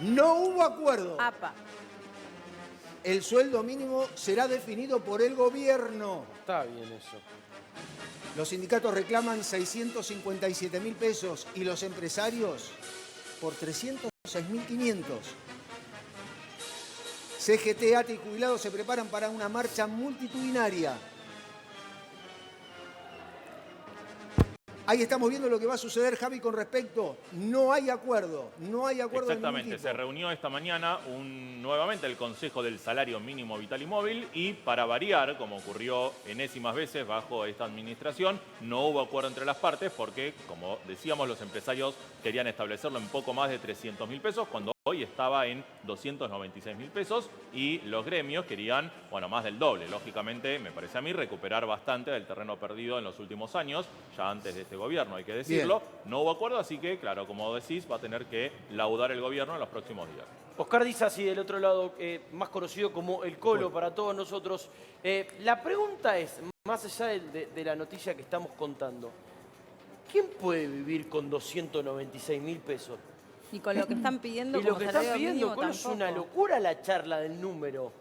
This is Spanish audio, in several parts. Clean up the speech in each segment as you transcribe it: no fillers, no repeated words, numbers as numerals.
No hubo acuerdo. Apa. El sueldo mínimo será definido por el gobierno. Está bien eso. Los sindicatos reclaman 657.000 pesos y los empresarios por 306.500. CGT, ATE y jubilados se preparan para una marcha multitudinaria. Ahí estamos viendo lo que va a suceder, Javi, con respecto. No hay acuerdo. No hay acuerdo de ningún Exactamente, tipo. se reunió esta mañana nuevamente el Consejo del Salario Mínimo Vital y Móvil y para variar, como ocurrió enésimas veces bajo esta administración, no hubo acuerdo entre las partes porque, como decíamos, los empresarios querían establecerlo en poco más de 300.000 pesos cuando hoy estaba en 296.000 pesos y los gremios querían, bueno, más del doble. Lógicamente, me parece a mí, recuperar bastante del terreno perdido en los últimos años, ya antes de este gobierno, hay que decirlo. Bien. No hubo acuerdo, así que, claro, como decís, va a tener que laudar el gobierno en los próximos días. Oscar Dizasi, del otro lado, más conocido como El Colo para todos nosotros. La pregunta es, más allá de la noticia que estamos contando, ¿quién puede vivir con 296.000 pesos? Y con lo que están pidiendo, Y lo como que están salario pidiendo, mínimo, Colo, es tampoco. una locura la charla del número.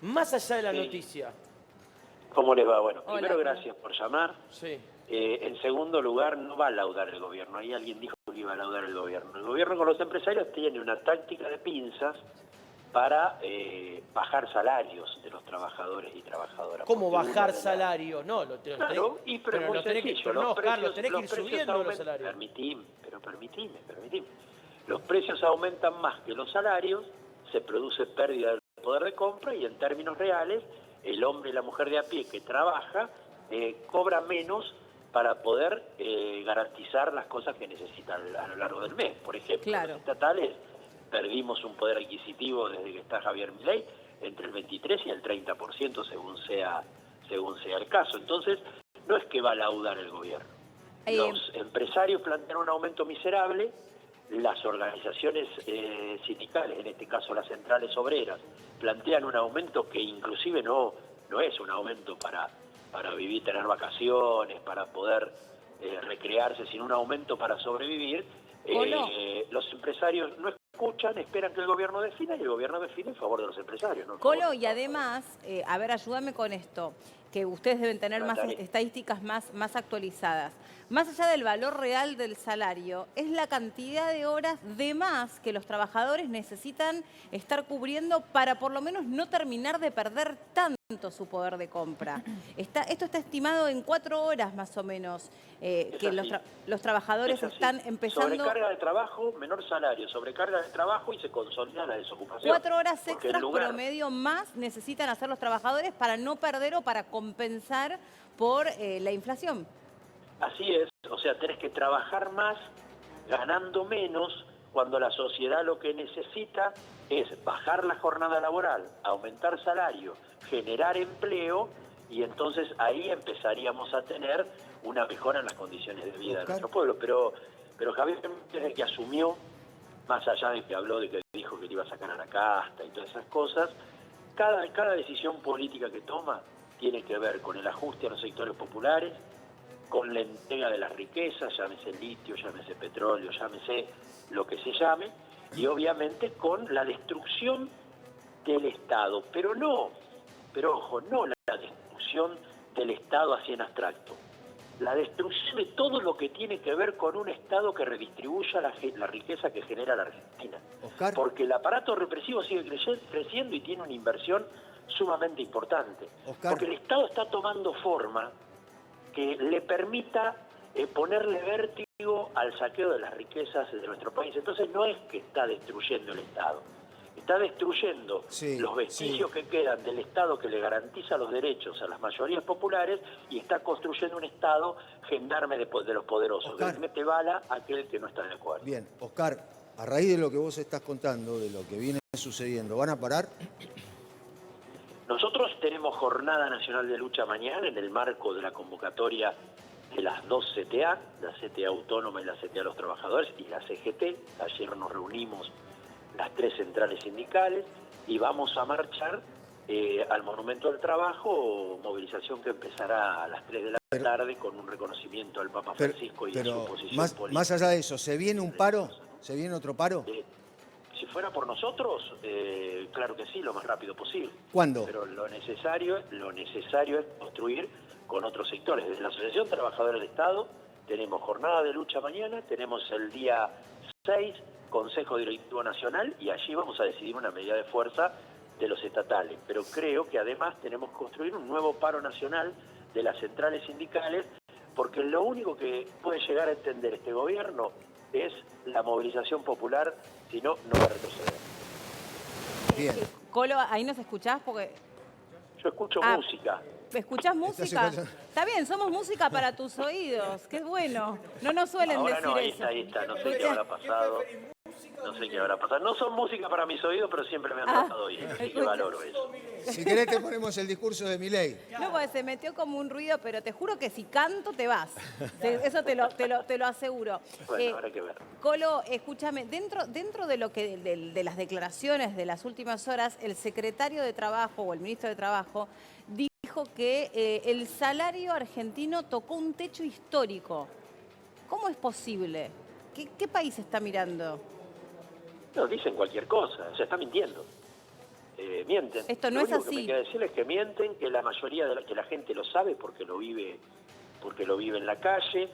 Más allá de la Sí. noticia. ¿Cómo les va? Bueno, Hola. primero gracias por llamar. Sí. En segundo lugar, no va a laudar el gobierno. Ahí alguien dijo que iba a laudar el gobierno. El gobierno con los empresarios tiene una táctica de pinzas para bajar salarios de los trabajadores y trabajadoras. ¿Cómo Porque bajar una de las- salarios? No, Claro, y pero es muy lo tenés que, sencillo. pero no, Los Oscar, precios- lo tenés que los ir precios subiendo los aumentan- salarios. Permitime. Los precios aumentan más que los salarios, se produce pérdida del poder de compra y en términos reales, el hombre y la mujer de a pie que trabaja cobra menos para poder garantizar las cosas que necesitan a lo largo del mes. Por ejemplo, Claro. los estatales perdimos un poder adquisitivo desde que está Javier Milei entre el 23 y el 30% según sea el caso. Entonces, no es que va a laudar el gobierno. Los empresarios plantean un aumento miserable, las organizaciones sindicales, en este caso las centrales obreras, plantean un aumento que inclusive no es un aumento para vivir, tener vacaciones, para poder recrearse, sino un aumento para sobrevivir. Los empresarios no escuchan, esperan que el gobierno defina y el gobierno define en favor de los empresarios. ¿No? Colo, y además, a ver, ayúdame con esto, que ustedes deben tener más Dale. estadísticas más actualizadas. Más allá del valor real del salario, es la cantidad de horas de más que los trabajadores necesitan estar cubriendo para por lo menos no terminar de perder tanto su poder de compra. Esto está estimado en 4 horas más o menos, que los trabajadores Es así. están empezando... Sobrecarga de trabajo, menor salario, sobrecarga de trabajo y se consolida la desocupación. 4 horas Porque extras en lugar- promedio más necesitan hacer los trabajadores para no perder o para compensar por la inflación. Así es, o sea, tenés que trabajar más ganando menos cuando la sociedad lo que necesita es bajar la jornada laboral, aumentar salario, generar empleo y entonces ahí empezaríamos a tener una mejora en las condiciones de vida de nuestro pueblo. Pero Javier, desde que asumió, más allá de que habló de que dijo que le iba a sacar a la casta y todas esas cosas, cada decisión política que toma tiene que ver con el ajuste a los sectores populares, con la entrega de las riquezas, llámese litio, llámese petróleo, llámese lo que se llame, y obviamente con la destrucción del Estado, pero ojo, no la destrucción del Estado así en abstracto, la destrucción de todo lo que tiene que ver con un Estado que redistribuya la riqueza que genera la Argentina. Oscar. Porque el aparato represivo sigue creciendo y tiene una inversión sumamente importante. Oscar. Porque el Estado está tomando forma que le permita ponerle vértigo al saqueo de las riquezas de nuestro país. Entonces no es que está destruyendo el Estado, está destruyendo los vestigios que quedan del Estado que le garantiza los derechos a las mayorías populares y está construyendo un Estado gendarme de los poderosos, Oscar. que le mete bala a aquel que no está de acuerdo. Bien, Oscar, a raíz de lo que vos estás contando, de lo que viene sucediendo, ¿van a parar? Nosotros tenemos Jornada Nacional de Lucha mañana en el marco de la convocatoria de las 2 CTA, la CTA Autónoma y la CTA Los Trabajadores y la CGT. Ayer nos reunimos las 3 centrales sindicales y vamos a marchar al Monumento al Trabajo, movilización que empezará a las 3 de la tarde con un reconocimiento al Papa Francisco y a su posición política. Más allá de eso, ¿se viene un paro? ¿Se viene otro paro? si fuera por nosotros, claro que sí, lo más rápido posible. ¿Cuándo? Pero lo necesario es construir con otros sectores. Desde la Asociación Trabajadora del Estado tenemos jornada de lucha mañana, tenemos el día 6 Consejo Directivo Nacional y allí vamos a decidir una medida de fuerza de los estatales. Pero creo que además tenemos que construir un nuevo paro nacional de las centrales sindicales, porque lo único que puede llegar a entender este gobierno es la movilización popular, si no, no va a retroceder. Bien. Colo, ahí nos escuchás porque... Yo escucho Ah, música. ¿Escuchás música? escuchando? Está bien, somos música para tus oídos. Qué bueno. No nos suelen Ahora decir no, eso. ahí está, no sé qué habrá pasado. No sé qué habrá pasado. No son música para mis oídos, pero siempre me han tratado bien, así que escucha. valoro eso. Si querés te ponemos el discurso de Milei. No, porque se metió como un ruido, pero te juro que si canto te vas. Eso te lo aseguro. Bueno, habrá que ver. Colo, escúchame, dentro de lo que de las declaraciones de las últimas horas, el secretario de Trabajo o el ministro de Trabajo dijo que el salario argentino tocó un techo histórico. ¿Cómo es posible? ¿Qué país está mirando? No, dicen cualquier cosa, o sea, está mintiendo. Mienten. Esto no Lo es único que así. me queda decirles es que mienten, que la mayoría que la gente lo sabe porque lo vive en la calle.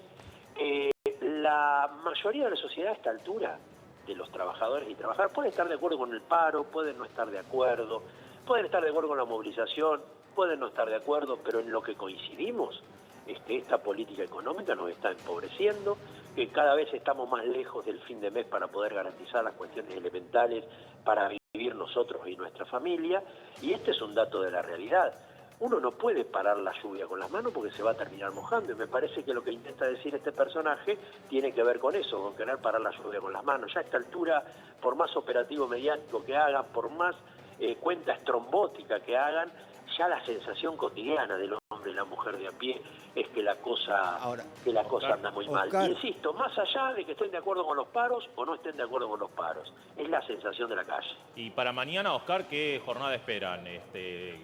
La mayoría de la sociedad a esta altura, de los trabajadores y trabajadoras, pueden estar de acuerdo con el paro, pueden no estar de acuerdo, pueden estar de acuerdo con la movilización, pueden no estar de acuerdo, pero en lo que coincidimos es que esta política económica nos está empobreciendo, que cada vez estamos más lejos del fin de mes para poder garantizar las cuestiones elementales para vivir nosotros y nuestra familia, y este es un dato de la realidad. Uno no puede parar la lluvia con las manos porque se va a terminar mojando, y me parece que lo que intenta decir este personaje tiene que ver con eso, con querer parar la lluvia con las manos. Ya a esta altura, por más operativo mediático que hagan, por más cuenta estrombótica que hagan, ya la sensación cotidiana del hombre y la mujer de a pie es que la cosa anda muy mal. Oscar. Insisto, más allá de que estén de acuerdo con los paros o no estén de acuerdo con los paros, es la sensación de la calle. Y para mañana, Oscar, ¿qué jornada esperan?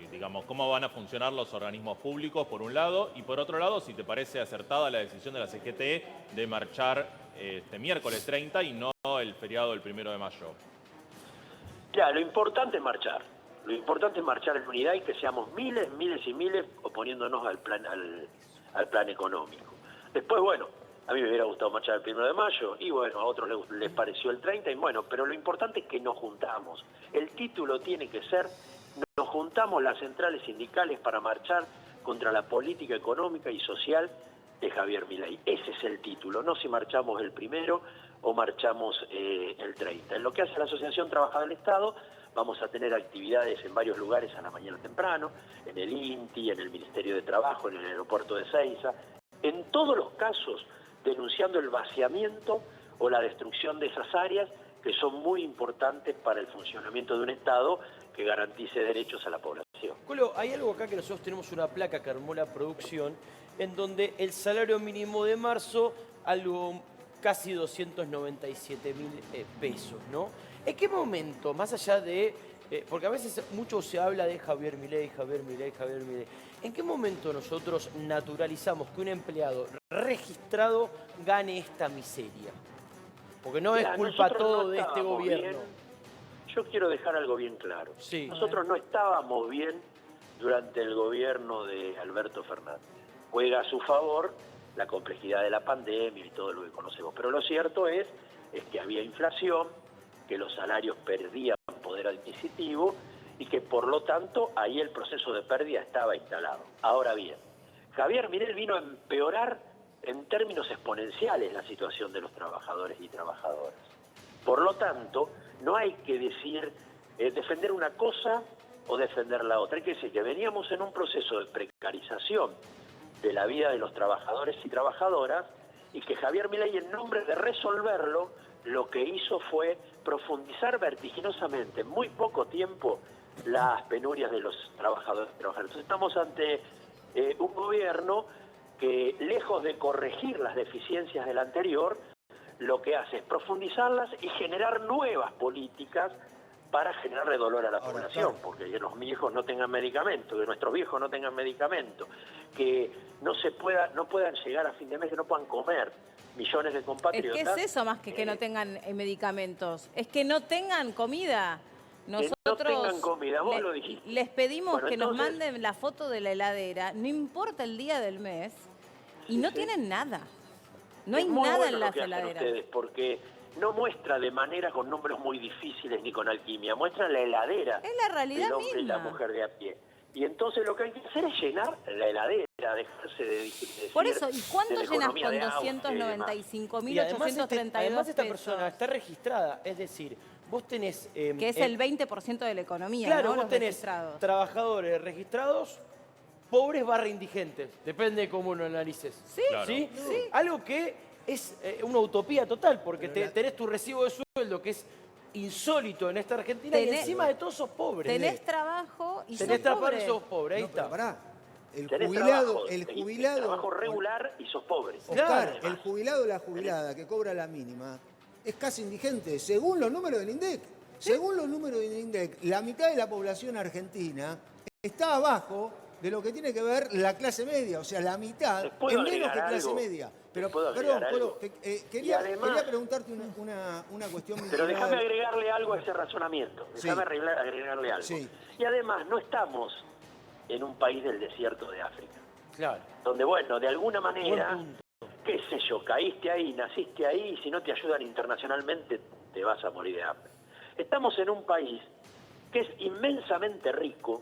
Digamos, ¿cómo van a funcionar los organismos públicos, por un lado? Y por otro lado, si te parece acertada la decisión de la CGT de marchar este miércoles 30 y no el feriado del 1 de mayo. Ya, lo importante es marchar. Lo importante es marchar en unidad y que seamos miles, miles y miles oponiéndonos al plan económico. Después, bueno, a mí me hubiera gustado marchar el 1 de mayo y bueno, a otros les pareció el 30 y bueno, pero lo importante es que nos juntamos. El título tiene que ser: nos juntamos las centrales sindicales para marchar contra la política económica y social de Javier Milei. Ese es el título, no si marchamos el 1 o marchamos el 30. En lo que hace a la Asociación Trabajadora del Estado, vamos a tener actividades en varios lugares a la mañana temprano, en el INTI, en el Ministerio de Trabajo, en el aeropuerto de Ezeiza, en todos los casos denunciando el vaciamiento o la destrucción de esas áreas que son muy importantes para el funcionamiento de un Estado que garantice derechos a la población. Colo, hay algo acá que nosotros tenemos una placa que armó la producción en donde el salario mínimo de marzo, algo casi 297.000 pesos, ¿no? ¿En qué momento, más allá de... porque a veces mucho se habla de Javier Milei, ¿en qué momento nosotros naturalizamos que un empleado registrado gane esta miseria? Porque no es culpa todo de este gobierno. Yo quiero dejar algo bien claro. Sí. Nosotros no estábamos bien durante el gobierno de Alberto Fernández. Juega a su favor la complejidad de la pandemia y todo lo que conocemos. Pero lo cierto es que había inflación, que los salarios perdían poder adquisitivo y que por lo tanto ahí el proceso de pérdida estaba instalado. Ahora bien, Javier Milei vino a empeorar en términos exponenciales la situación de los trabajadores y trabajadoras. Por lo tanto, no hay que decir defender una cosa o defender la otra. Hay que decir que veníamos en un proceso de precarización de la vida de los trabajadores y trabajadoras y que Javier Milei, en nombre de resolverlo, lo que hizo fue profundizar vertiginosamente en muy poco tiempo las penurias de los trabajadores y trabajadoras. Entonces estamos ante un gobierno que, lejos de corregir las deficiencias del anterior, lo que hace es profundizarlas y generar nuevas políticas para generarle dolor a la población, porque que los viejos no tengan medicamento, que nuestros viejos no tengan medicamento, que no puedan llegar a fin de mes, que no puedan comer. millones de Es compatriotas. que es eso más que no tengan medicamentos. Es que no tengan comida. Que no tengan comida, vos lo dijiste. Les pedimos Bueno, que nos entonces- manden la foto de la heladera, no importa el día del mes, y no tienen nada. No hay Es muy nada bueno en lo las que hacen heladeras. ustedes, porque no muestra de manera con números muy difíciles ni con alquimia, muestra la heladera Es la realidad del hombre y la misma. mujer de a pie. Y entonces lo que hay que hacer es llenar la heladera, dejarse de decir Por eso, ¿y cuánto de la llenas economía con de auge y demás. 295.832 además esta pesos? persona está registrada, es decir, vos tenés... Que es el 20% de la economía, Claro, ¿no? vos Los tenés registrados. trabajadores registrados, pobres / indigentes, depende de cómo lo analices. Sí, Claro. ¿Sí? sí. Algo que es una utopía total, porque tenés tu recibo de sueldo, que es insólito en esta Argentina, y Tenés- encima de todo sos pobre. Tenés trabajo y Tenés sos trabajo pobre. y sos pobre, ahí No, pero está. pará. El Tenés jubilado, trabajo, el tenés jubilado, trabajo regular y sos pobre. Oscar, Claro. el jubilado o la jubilada que cobra la mínima es casi indigente, según los números del INDEC. Según los números del INDEC, la mitad de la población argentina está abajo de lo que tiene que ver la clase media, o sea, la mitad ¿Les puedo es menos que agregar clase algo? media. Pero, ¿Les puedo agregar perdón, algo? quería, Y además- quería preguntarte una cuestión Pero vinculada- déjame agregarle algo a ese razonamiento. Sí. Déjame agregarle algo. Sí. Y además, no estamos en un país del desierto de África, Claro. donde, bueno, de alguna Buen manera, punto. qué sé yo, caíste ahí, naciste ahí, y si no te ayudan internacionalmente, te vas a morir de hambre. Estamos en un país que es inmensamente rico,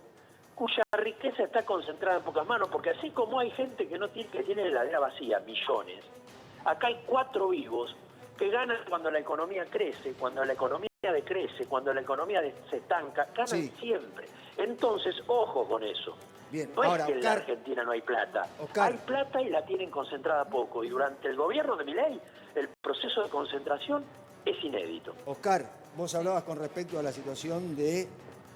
cuya riqueza está concentrada en pocas manos, porque así como hay gente que no tiene, que tiene la heladera vacía, millones, acá hay 4 vivos que ganan cuando la economía crece, cuando la economía decrece, cuando la economía se estanca, ganan Sí. siempre. Entonces, ojo con eso. Bien, No ahora, es que en la Oscar- Argentina no hay plata. Oscar. Hay plata y la tienen concentrada poco. Y durante el gobierno de Milei, el proceso de concentración es inédito. Oscar, vos hablabas con respecto a la situación de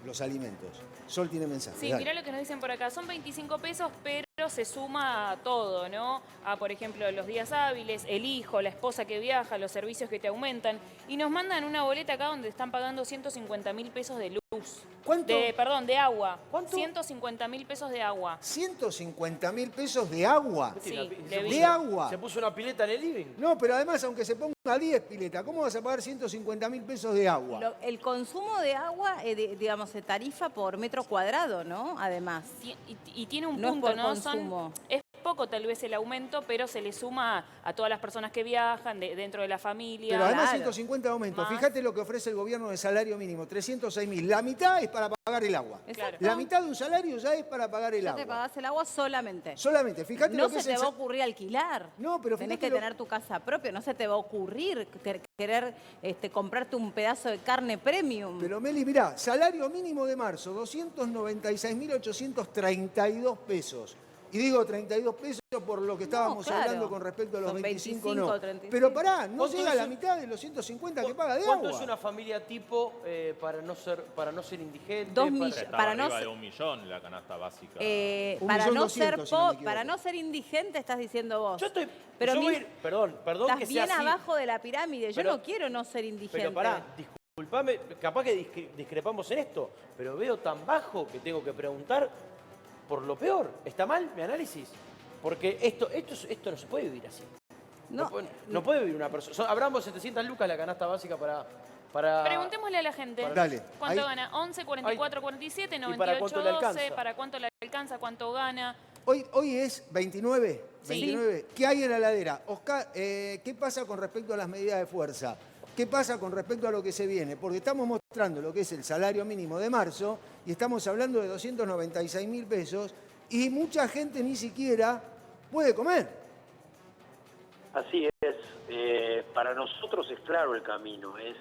los alimentos. Sol tiene mensaje. Sí, dale. mirá lo que nos dicen por acá. Son 25 pesos, pero se suma a todo, ¿no? A, por ejemplo, los días hábiles, el hijo, la esposa que viaja, los servicios que te aumentan. Y nos mandan una boleta acá donde están pagando 150.000 pesos de luz. ¿Cuánto? Perdón, de agua. ¿Cuánto? 150.000 pesos de agua. 150.000 pesos de agua. Sí, Se le puso- vi. De agua. Se puso una pileta en el living. No, pero además, aunque se ponga 10 piletas, ¿cómo vas a pagar 150.000 pesos de agua? El consumo de agua, digamos, se tarifa por metro cuadrado, ¿no? Además. Y tiene un No es punto, por ¿no? consumo. Es poco tal vez el aumento, pero se le suma a todas las personas que viajan dentro de la familia. Pero además Claro. 150 aumentos. Más. Fíjate lo que ofrece el gobierno de salario mínimo, 306.000. La mitad es para pagar el agua. Exacto. La mitad de un salario ya es para pagar el Ya te agua. pagás el agua solamente. Solamente, fíjate No lo que se es te el va a sa- ocurrir alquilar. No, pero Tenés fíjate que lo- tener tu casa propia. No se te va a ocurrir querer comprarte un pedazo de carne premium. Pero Meli, mirá, salario mínimo de marzo, 296.832 pesos. Y digo 32 pesos por lo que estábamos claro. hablando con respecto a los Son 25, 25, no. 36. Pero pará, no ¿Cuánto llega a es la un- mitad de los 150 que paga de ¿Cuánto agua. es una familia tipo para no ser indigente? Dos para- millones. Estaba Para no arriba ser- de 1.000.000 la canasta básica. Para 1.200.000, no ser si no me equivoco. para no ser indigente, estás diciendo vos. Yo estoy... Pero yo mi- voy a ir- perdón Estás que sea bien así. abajo de la pirámide. Yo Pero- no quiero no ser indigente. Pero pará, disculpame, capaz que discrepamos en esto, pero veo tan bajo que tengo que preguntar por lo peor. ¿Está mal mi análisis? Porque esto no se puede vivir así. No, No puede vivir una persona. Hablamos 700 lucas la canasta básica para... Preguntémosle a la gente. Dale, ¿Cuánto ahí. gana? 11, 44, 47, ¿Y para 98, cuánto le 12. alcanza? ¿Para cuánto le alcanza? ¿Cuánto gana? Hoy es 29. Sí. 29. ¿Qué hay en la heladera? Oscar, ¿qué pasa con respecto a las medidas de fuerza? ¿Qué pasa con respecto a lo que se viene? Porque estamos mostrando lo que es el salario mínimo de marzo y estamos hablando de 296.000 pesos y mucha gente ni siquiera puede comer. Así es. Para nosotros es claro el camino, es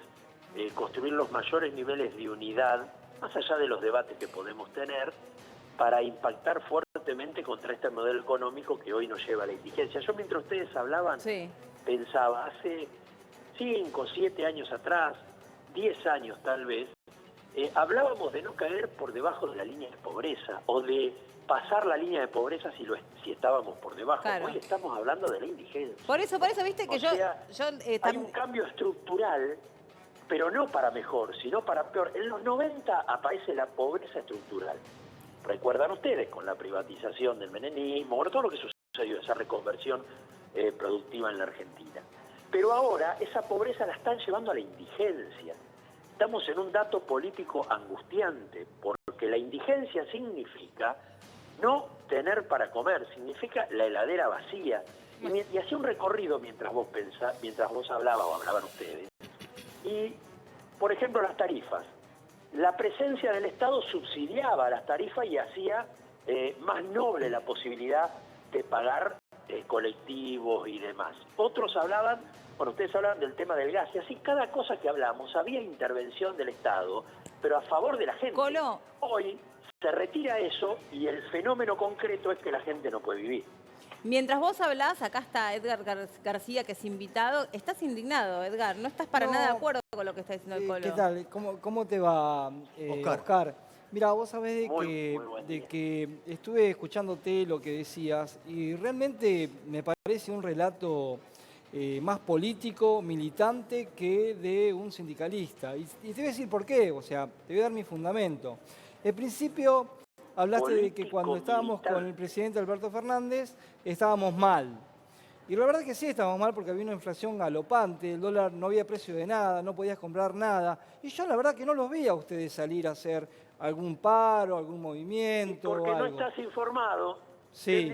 construir los mayores niveles de unidad, más allá de los debates que podemos tener, para impactar fuertemente contra este modelo económico que hoy nos lleva a la indigencia. Yo mientras ustedes hablaban, Sí. pensaba, hace 5, 7 años atrás, 10 años tal vez, hablábamos de no caer por debajo de la línea de pobreza o de pasar la línea de pobreza si estábamos por debajo. Claro. Hoy estamos hablando de la indigencia. Por eso, viste que O sea, hay también. un cambio estructural, pero no para mejor, sino para peor. En los 90 aparece la pobreza estructural. Recuerdan ustedes con la privatización del menemismo, bueno, todo lo que sucedió, esa reconversión productiva en la Argentina. Pero ahora esa pobreza la están llevando a la indigencia. Estamos en un dato político angustiante, porque la indigencia significa no tener para comer, significa la heladera vacía. Y hacía un recorrido mientras vos hablabas o hablaban ustedes. Y, por ejemplo, las tarifas. La presencia del Estado subsidiaba las tarifas y hacía más noble la posibilidad de pagar colectivos y demás. Otros hablaban, bueno, ustedes hablaban del tema del gas, y así cada cosa que hablamos había intervención del Estado, pero a favor de la gente. Colo. Hoy se retira eso y el fenómeno concreto es que la gente no puede vivir. Mientras vos hablás, acá está Edgar García, que es invitado. Estás indignado, Edgar. No estás para nada de acuerdo con lo que está diciendo el Colo. ¿Qué tal? ¿Cómo te va, Oscar? Mira, vos sabés Muy buen de día. que estuve escuchándote lo que decías y realmente me parece un relato más político, militante, que de un sindicalista. Y te voy a decir por qué, o sea, te voy a dar mi fundamento. Al principio hablaste de que cuando estábamos con el presidente Alberto Fernández estábamos mal. Y la verdad es que sí estábamos mal porque había una inflación galopante, el dólar no había precio de nada, no podías comprar nada. Y yo la verdad que no los vi a ustedes salir a hacer algún paro, algún movimiento. Porque no algo. estás informado. Sí.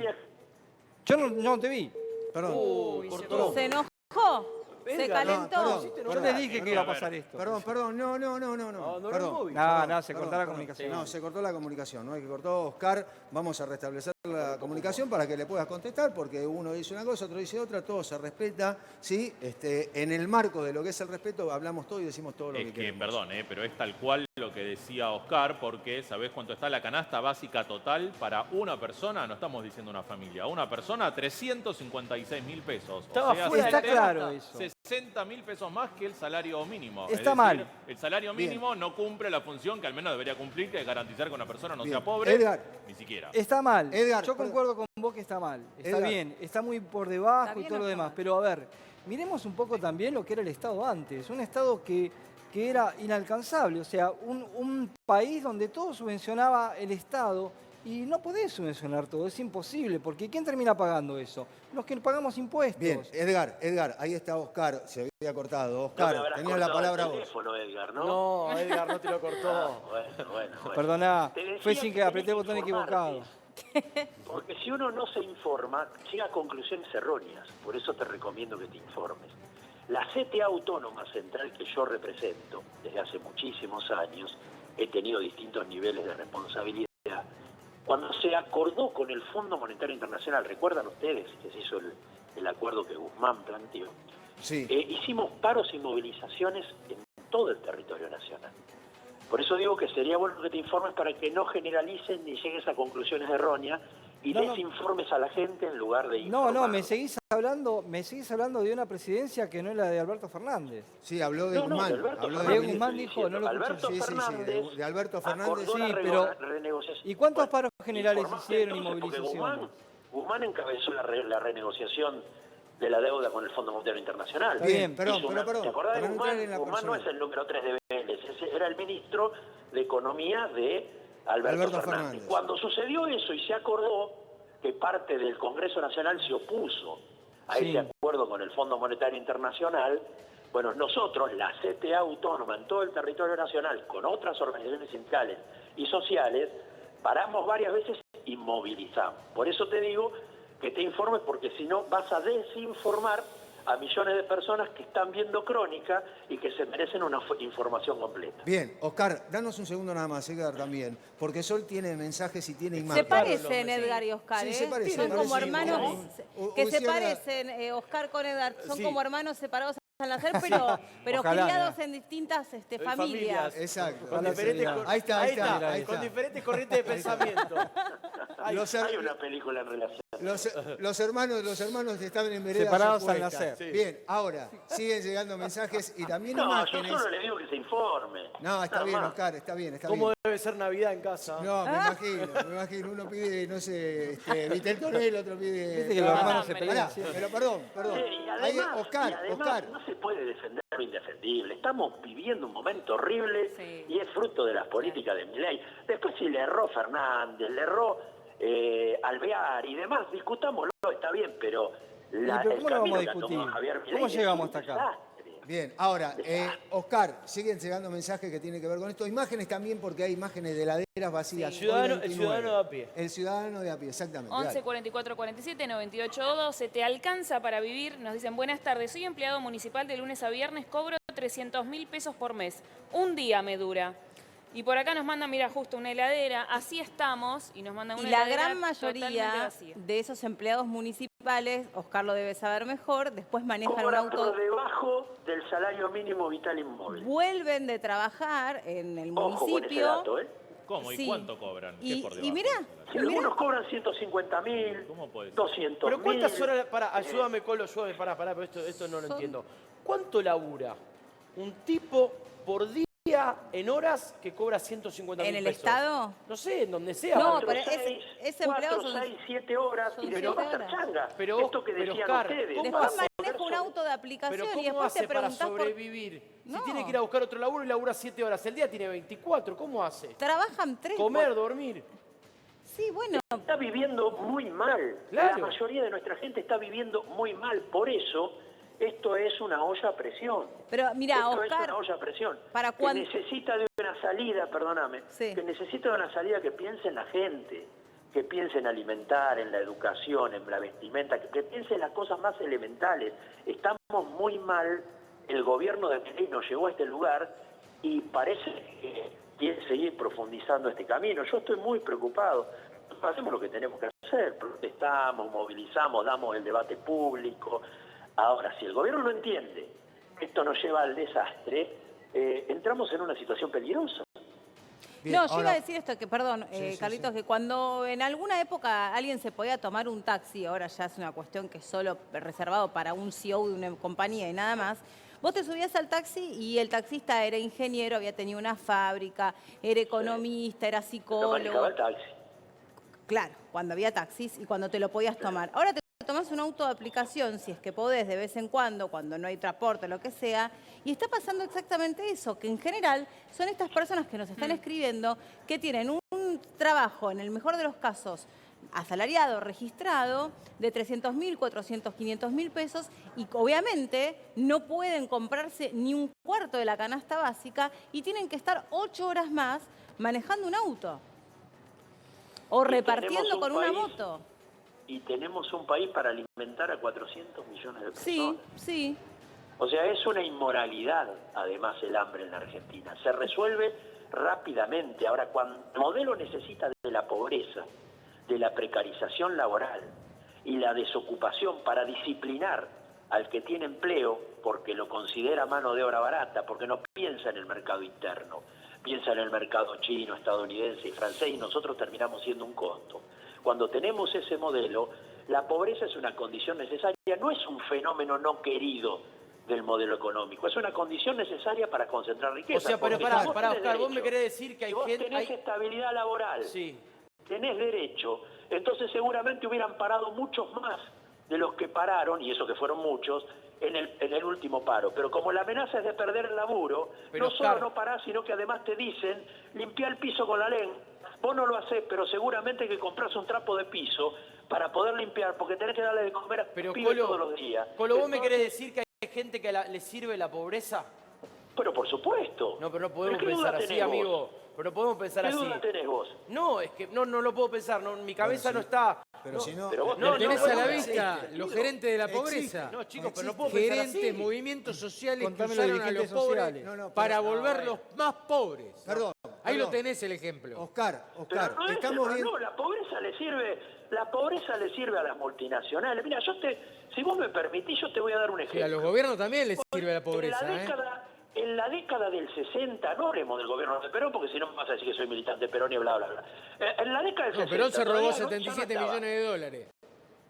Yo no te vi. Perdón. Cortó. ¿Se enojó? ¿Se Edgar, calentó? Yo les dije que iba a pasar esto. Perdón, no. no era Perdón. móvil. No, se Perdón, cortó la perdón. comunicación. No, se cortó la comunicación, ¿no? Que cortó Oscar. Vamos a restablecer la comunicación para que le puedas contestar, porque uno dice una cosa, otro dice otra, todo se respeta, ¿sí? En el marco de lo que es el respeto, hablamos todo y decimos todo lo que queremos. Perdón, pero es tal cual lo que decía Oscar, porque ¿sabés cuánto está la canasta básica total para una persona? No estamos diciendo una familia. Una persona, 356.000 pesos. Estaba fuera Está de la claro canasta. eso. 60.000 pesos más que el salario mínimo. Está Es decir, mal. El salario mínimo no cumple la función que al menos debería cumplir, que es garantizar que una persona no Bien. sea pobre, Edgar. ni siquiera. Está mal. Edgar, Yo perdón. concuerdo con vos que está mal. Está Edgar. bien. Está muy por debajo ¿Está y bien todo o lo está demás. mal? Pero a ver, miremos un poco también lo que era el Estado antes. Un Estado que era inalcanzable. O sea, un país donde todo subvencionaba el Estado. Y no podés subvencionar todo, es imposible, porque ¿quién termina pagando eso? Los que pagamos impuestos. Bien, Edgar, ahí está Oscar, se había cortado. No me Oscar, habrás tenías la cortado palabra el vos. teléfono, Edgar, ¿no? No, Edgar no te lo cortó. Bueno. Perdoná, Te decía fue sin que tenés apreté el botón informarte. equivocado. Porque si uno no se informa, llega a conclusiones erróneas. Por eso te recomiendo que te informes. La CTA Autónoma Central que yo represento desde hace muchísimos años, he tenido distintos niveles de responsabilidad. Cuando se acordó con el Fondo Monetario Internacional, ¿recuerdan ustedes que se hizo el acuerdo que Guzmán planteó? Sí. Hicimos paros y movilizaciones en todo el territorio nacional. Por eso digo que sería bueno que te informes para que no generalices ni llegues a conclusiones erróneas y No, desinformes a la gente en lugar de No, informar. me seguís hablando de una presidencia que no es la de Alberto Fernández. Sí, habló de No, de Guzmán. Alberto habló Fernández, Guzmán estoy dijo, no lo diciendo. escuché. Alberto Sí, Fernández de Alberto Fernández, acordó sí, la pero- renegociación. ¿Y cuántos Bueno, paros generales informaste hicieron y entonces, porque movilizaciones? Guzmán encabezó la renegociación de la deuda con el Fondo Monetario Internacional. Está bien, perdón, Hizo perdón, ¿Te acordás de para no entrar Guzmán? en la Guzmán no persona. es el número 3 de Vélez, ese era el ministro de Economía de Alberto Fernández. Cuando sucedió eso y se acordó que parte del Congreso Nacional se opuso a Sí. ese acuerdo con el Fondo Monetario Internacional, bueno, nosotros, la CTA Autónoma en todo el territorio nacional, con otras organizaciones sindicales y sociales, paramos varias veces y movilizamos. Por eso te digo que te informes, porque si no vas a desinformar a millones de personas que están viendo Crónica y que se merecen una información completa. Bien, Oscar, danos un segundo nada más, Edgar también, porque Sol tiene mensajes y tiene Se imágenes. parecen Edgar y Oscar, Sí, ¿eh? se parecen, Son como parecen, hermanos, ¿no? que O se decía la- parecen, Oscar con Edgar, son Sí. como hermanos separados al nacer, pero Ojalá, criados mira. en distintas familias. Familias. Exacto. Con Ojalá diferentes, sería. Ahí está, ahí está, mira, ahí con está. diferentes corrientes de pensamiento. Los, Hay una película en relación. los hermanos estaban en veredas Separados al opuestas. nacer. Sí. Bien, ahora, siguen llegando mensajes y también No, yo imágenes. solo le digo que se informe. No, está Nada bien, más. Oscar, está bien, está ¿Cómo bien. debe ser Navidad en casa? No, me imagino, uno pide, no sé, Vitel Tonel, otro pide... Viste que los hermanos se Pará, pelean Pará, siempre. pero perdón. Y Ahí, además, Oscar, no se puede defender lo indefendible. Estamos viviendo un momento horrible Sí. y es fruto de las políticas de Milei. Después si le erró Fernández, le erró Alvear y demás, discutámoslo, está bien, pero pero ¿cómo lo vamos a discutir? ¿Cómo llegamos hasta acá? Bien, ahora, Oscar, siguen llegando mensajes que tienen que ver con esto. Imágenes también, porque hay imágenes de heladeras vacías. Sí. Hoy El 29. ciudadano de a pie. El ciudadano de a pie, exactamente. 11 dale. 44 47 98 12. ¿Te alcanza para vivir? Nos dicen, buenas tardes, soy empleado municipal de lunes a viernes, cobro 300.000 pesos por mes. Un día me dura. Y por acá nos mandan, mira, justo una heladera, así estamos, y nos mandan una Y la heladera gran totalmente mayoría vacía. de esos empleados municipales, Oscar lo debe saber mejor, después manejan un Cobran auto, por debajo del salario mínimo vital inmóvil. vuelven de trabajar en el Ojo con ese municipio. dato, ¿eh? ¿Cómo? ¿Y Sí. cuánto cobran? ¿Qué Y, por y debajo mirá, del salario? Si y mirá, algunos cobran 150.000, ¿Cómo puede ser? 200.000. Pero ¿cuántas horas? Ayúdame, Colo, ayúdame, pará, pero esto no lo Son- entiendo. ¿Cuánto labura un tipo por día en horas que cobra 150.000 ¿En el pesos? Estado? No sé, en donde sea. No, porque- pero ese empleo 4, son- 6, 7 horas son y después va a 7 ser horas. changa. Pero, Esto que pero, decían Oscar, ustedes. ¿cómo después hace? maneja un auto de aplicación Pero y ¿cómo después hace te para preguntás por... sobrevivir? No. Si tiene que ir a buscar otro laburo y labura 7 horas. El día tiene 24. ¿Cómo hace? Trabajan 3. Comer, dormir. Sí, bueno, Está viviendo muy mal. Claro. La mayoría de nuestra gente está viviendo muy mal. Por eso, esto es una olla a presión. pero mira, Esto es Oscar, una olla a presión. ¿para que cuándo? necesita de una salida, perdóname, Sí. que necesita de una salida que piense en la gente, que piense en alimentar, en la educación, en la vestimenta, que piense en las cosas más elementales. Estamos muy mal, el gobierno de Milei nos llevó a este lugar y parece que quiere seguir profundizando este camino. Yo estoy muy preocupado. Hacemos lo que tenemos que hacer, protestamos, movilizamos, damos el debate público. Ahora, si el gobierno no entiende que esto nos lleva al desastre, entramos en una situación peligrosa. Bien, no, yo ahora- iba a decir esto, que perdón, Sí, sí, Carlitos, sí. que cuando en alguna época alguien se podía tomar un taxi, ahora ya es una cuestión que es solo reservado para un CEO de una compañía y nada más, vos te subías al taxi y el taxista era ingeniero, había tenido una fábrica, era economista, era No psicólogo. manejaba el taxi. Claro, cuando había taxis y cuando te lo podías tomar. Ahora te tomás un auto de aplicación, si es que podés, de vez en cuando no hay transporte, lo que sea, y está pasando exactamente eso, que en general son estas personas que nos están escribiendo que tienen un trabajo, en el mejor de los casos, asalariado, registrado, de 300.000, 400, 500.000 pesos, y obviamente no pueden comprarse ni un cuarto de la canasta básica y tienen que estar 8 horas más manejando un auto. O Y repartiendo tenemos un con una país- moto. Y tenemos un país para alimentar a 400 millones de personas. Sí, sí. O sea, es una inmoralidad, además, el hambre en la Argentina. Se resuelve rápidamente. Ahora, cuando el modelo necesita de la pobreza, de la precarización laboral y la desocupación para disciplinar al que tiene empleo, porque lo considera mano de obra barata, porque no piensa en el mercado interno, piensa en el mercado chino, estadounidense y francés, y nosotros terminamos siendo un costo. Cuando tenemos ese modelo, la pobreza es una condición necesaria, no es un fenómeno no querido del modelo económico, es una condición necesaria para concentrar riqueza. O sea, pero porque pará, si vos Oscar, tenés vos me derecho, querés decir que hay si vos gente... tenés estabilidad laboral, Sí. tenés derecho, entonces seguramente hubieran parado muchos más de los que pararon, y eso que fueron muchos, en el último paro. Pero como la amenaza es de perder el laburo, Pero, no solo Oscar, no parás, sino que además te dicen, limpia el piso con la lengua. Vos no lo hacés, pero seguramente que compras un trapo de piso para poder limpiar, porque tenés que darle de comer a Pero, pibes Colo, todos los días. Colo, ¿vos me Entonces, querés decir que hay gente que le sirve la pobreza? Pero por supuesto. No, pero no podemos ¿Pero qué duda pensar así, tenés vos? amigo. Pero no podemos pensar ¿Qué así. duda tenés vos? No, es que no lo puedo pensar. No, mi cabeza sí. no está... Pero si no... Pero vos No, Tenés no, a la no, vista existe. los gerentes de la pobreza. No, chicos, pero no puedo pensar Gerentes, así. movimientos sociales que Contame los usaron a los dirigentes pobres sociales. No, no, para pero- volverlos más pobres. Perdón, Ahí lo perdón. tenés el ejemplo. Oscar, Pero no es estamos eso, viendo... no, la pobreza le sirve a las multinacionales. Mira, si vos me permitís, yo te voy a dar un Sí, ejemplo. a los gobiernos también les sirve la En pobreza. la década, en la década del 60, no hablemos del gobierno de Perón, porque si no me vas a decir que soy militante de Perón y bla, bla, bla. En la década del No, 60... Perón se robó todavía no 77 estaba. millones de dólares.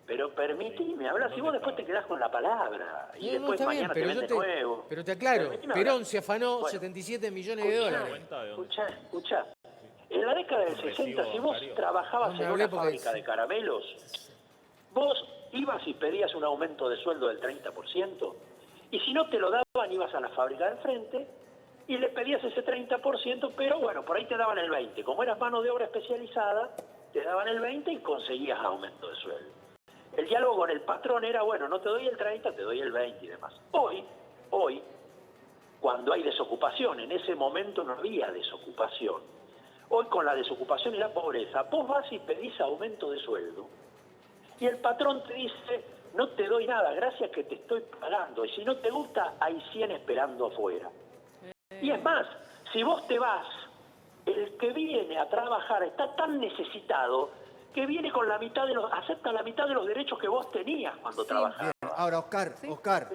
Pero permitime hablar, si vos después te quedás con la palabra, y No, después está bien, mañana te pero ven de yo nuevo. pero te aclaro, Permitime Perón hablar. se afanó Bueno, 77 millones de dólares. cuenta de dónde? Escuchá. En la década del Un 60, recibo si vos bancario. trabajabas No me en hablé una porque fábrica es- de caramelos, vos ibas y pedías un aumento de sueldo del 30%, y si no te lo daban, ibas a la fábrica del frente y le pedías ese 30%, pero bueno, por ahí te daban el 20%. Como eras mano de obra especializada, te daban el 20% y conseguías aumento de sueldo. el diálogo con el patrón era, bueno, no te doy el 30, te doy el 20 y demás. Hoy, cuando hay desocupación, en ese momento no había desocupación. Hoy con la desocupación y la pobreza, vos vas y pedís aumento de sueldo y el patrón te dice, no te doy nada, gracias que te estoy pagando. Y si no te gusta, hay 100 esperando afuera. Y es más, si vos te vas, el que viene a trabajar está tan necesitado que viene con acepta la mitad de los derechos que vos tenías cuando trabajabas. Bien, ahora, Oscar.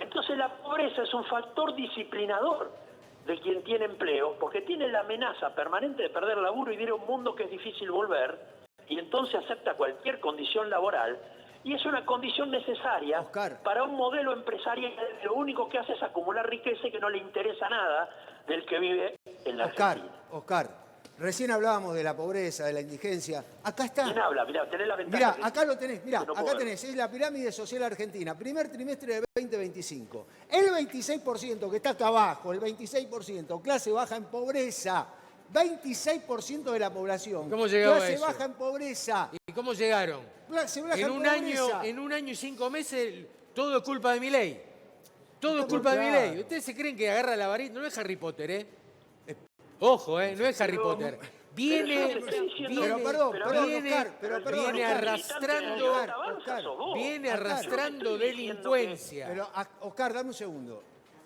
Entonces la pobreza es un factor disciplinador de quien tiene empleo, porque tiene la amenaza permanente de perder laburo y de ir a un mundo que es difícil volver, y entonces acepta cualquier condición laboral, y es una condición necesaria Oscar. para un modelo empresarial que lo único que hace es acumular riqueza y que no le interesa nada del que vive en la Argentina. Oscar, recién hablábamos de la pobreza, de la indigencia. Acá está. ¿Quién habla? Mirá, tenés la ventana. Mirá, que- acá lo tenés, mirá, que no acá puedo ver. tenés, es la pirámide social argentina, primer trimestre de 2025. El 26% que está acá abajo, el 26%, clase baja en pobreza, 26% de la población. ¿Cómo llegaba clase eso? baja en pobreza, ¿Y cómo llegaron? clase baja en En un pobreza. año y 5 meses, todo es culpa de Milei. Todo es culpa de Claro. Milei. ¿Ustedes se creen que agarra la varita? No es Harry Potter, ¿eh? Ojo, no es Harry Potter. Viene, Pero yo te estoy diciendo- Pero perdón, viene- Oscar, pero perdón, viene Oscar. arrastrando, Oscar, viene Oscar, arrastrando yo te estoy diciendo que- delincuencia. Pero, Oscar, dame un segundo.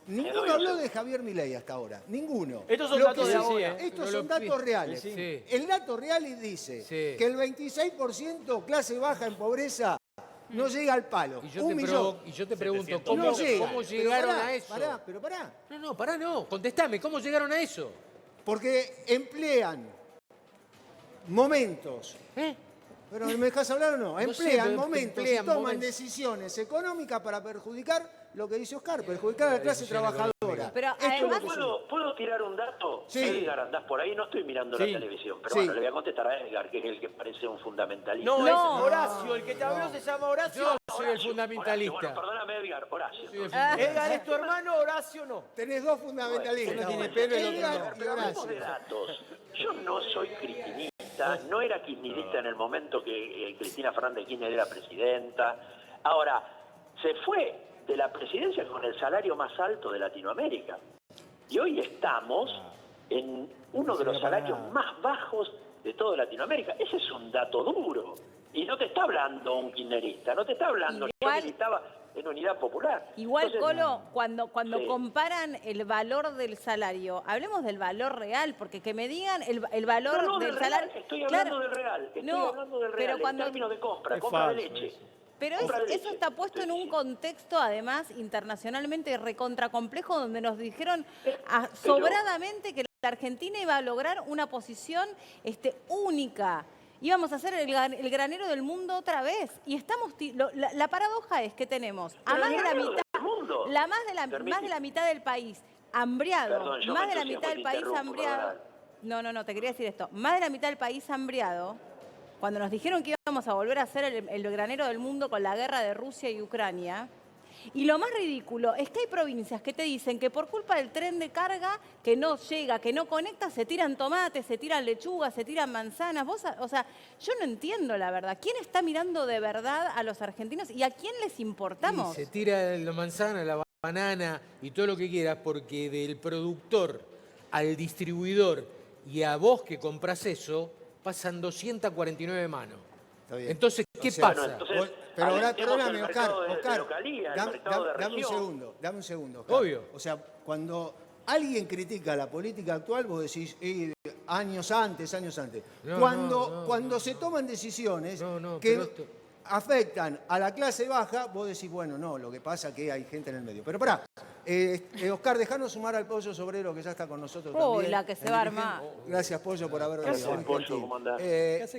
doy Ninguno un habló segundo. de Javier Milei hasta ahora. Ninguno. Estos son Lo datos que de sí, ahora. Estos No son lo- datos reales. Sí. El dato real dice Sí. que el 26% clase baja en pobreza no llega al palo. Y yo, Un te, millón. y yo te pregunto, 700. ¿cómo, No llega. cómo Pero llegaron pará, a eso? Pero pará. No, pará, no. Contestame, ¿cómo llegaron a eso? Porque emplean momentos. ¿Eh? ¿Pero me dejas hablar o no? No sé, Emplean pero momentos emplean y toman momentos. decisiones económicas para perjudicar lo que dice Oscar, perjudicar a la clase Decisión trabajadora. económica. Pero Esto es lo además- que sí. ¿Puedo tirar un dato? Sí. Edgar, andás por ahí, no estoy mirando Sí. la televisión, pero Sí. bueno, le voy a contestar a Edgar, que es el que parece un fundamentalista. No, No. es Horacio, el que te habló se llama Horacio. Yo soy el Horacio, fundamentalista. bueno, perdóname, Edgar, Horacio. Soy el Edgar es tu hermano, Horacio no. Tenés dos fundamentalistas. Uno tiene ahora. pelo y el otro Edgar no. y Pero hablemos Horacio. de datos. Yo no soy cristinista, no era kirchnerista en el momento que Cristina Fernández de Kirchner era presidenta. Ahora, se fue de la presidencia con el salario más alto de Latinoamérica. Y hoy estamos en uno de los salarios más bajos de toda Latinoamérica. Ese es un dato duro. Y no te está hablando un kirchnerista, no te está hablando ni Igual- yo que estaba en Unidad Popular. Igual, Entonces, Colo, cuando Sí. comparan el valor del salario, hablemos del valor real, porque que me digan el valor No, del del salario... real, estoy hablando Claro, del real, estoy no, hablando del pero real, cuando- en términos de compra, Es compra de falso leche. eso. Pero Compra de eso leche, está puesto en un diciendo. contexto, además, internacionalmente recontracomplejo, donde nos dijeron Pero- sobradamente que la Argentina iba a lograr una posición única. Íbamos a ser el granero del mundo otra vez. Y estamos la paradoja es que tenemos a Pero más el de la granero mitad, del mundo. más de la mitad del país hambriado, Perdón, yo más me de la entusiasmo mitad y del te país interrumpo, hambriado. perdonad. No, te quería decir esto. Más de la mitad del país hambriado, cuando nos dijeron que íbamos a volver a ser el granero del mundo con la guerra de Rusia y Ucrania. Y lo más ridículo es que hay provincias que te dicen que por culpa del tren de carga que no llega, que no conecta, se tiran tomates, se tiran lechugas, se tiran manzanas. O sea, yo no entiendo la verdad. ¿Quién está mirando de verdad a los argentinos y a quién les importamos? Y se tira la manzana, la banana y todo lo que quieras, porque del productor al distribuidor y a vos que compras eso, pasan 249 manos. Está bien. Entonces, ¿qué O sea, pasa? Bueno, entonces, Pero ahora, habilitemos perdóname, el Oscar, mercado de Oscar, localía, el dame mercado de un región. segundo, Oscar. Obvio. O sea, cuando alguien critica la política actual, vos decís, años antes. No, Cuando se toman decisiones que pero esto- afectan a la clase baja, vos decís, bueno, no, lo que pasa es que hay gente en el medio. Pero pará, Oscar, dejanos sumar al Pollo Sobrero que ya está con nosotros Uy, también. la que se El va a dirigente. armar. Gracias, Pollo, por haber ¿Qué venido. haces, muy Pollo? gentil. ¿Cómo andás?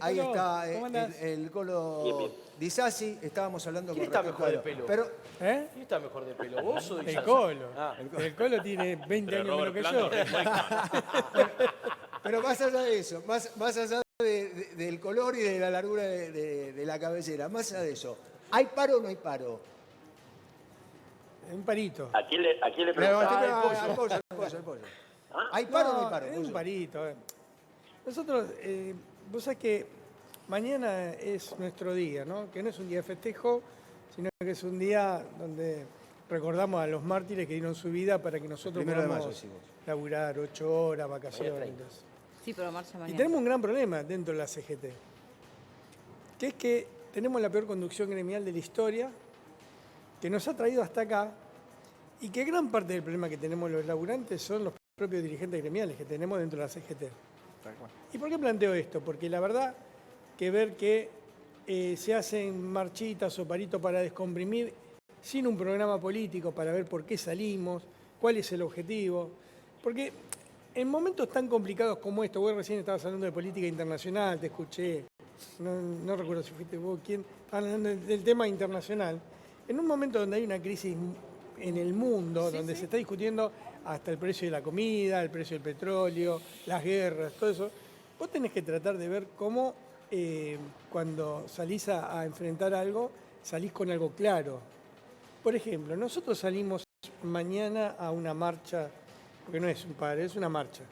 Ahí Colo? está ¿Cómo andás? el Colo Bien, bien. Di Sassi, estábamos hablando ¿Quién con está respecto mejor de a pelo? Pero, ¿Eh? ¿Quién está mejor de pelo, vos o Di El Sassi? Colo. Ah. El Colo tiene 20 Pero años menos Robert que Plant yo. no refleja. pero más allá de eso, más allá del color y de la largura de la cabellera, más allá de eso, ¿hay paro o no hay paro? Un parito. ¿A quién le Le preguntaba? al pollo. ¿Ah? ¿Hay paro o no hay paro? Es Pollo? un parito. Nosotros, vos sabés que mañana es nuestro día, ¿no? Que no es un día de festejo, sino que es un día donde recordamos a los mártires que dieron su vida para que nosotros 1 de mayo, podamos decimos. laburar 8 horas, vacaciones. Sí, pero marcha Y mañana. tenemos un gran problema dentro de la CGT, que es que tenemos la peor conducción gremial de la historia, que nos ha traído hasta acá, y que gran parte del problema que tenemos los laburantes son los propios dirigentes gremiales que tenemos dentro de la CGT. ¿Y por qué planteo esto? Porque la verdad que ver que se hacen marchitas o paritos para descomprimir sin un programa político para ver por qué salimos, cuál es el objetivo. Porque en momentos tan complicados como estos, vos recién estabas hablando de política internacional, te escuché, no recuerdo si fuiste vos quién, hablando del tema internacional, en un momento donde hay una crisis en el mundo, donde se está discutiendo hasta el precio de la comida, el precio del petróleo, las guerras, todo eso, vos tenés que tratar de ver cómo cuando salís a enfrentar algo, salís con algo claro. Por ejemplo, nosotros salimos mañana a una marcha, porque no es un paro, es una marcha.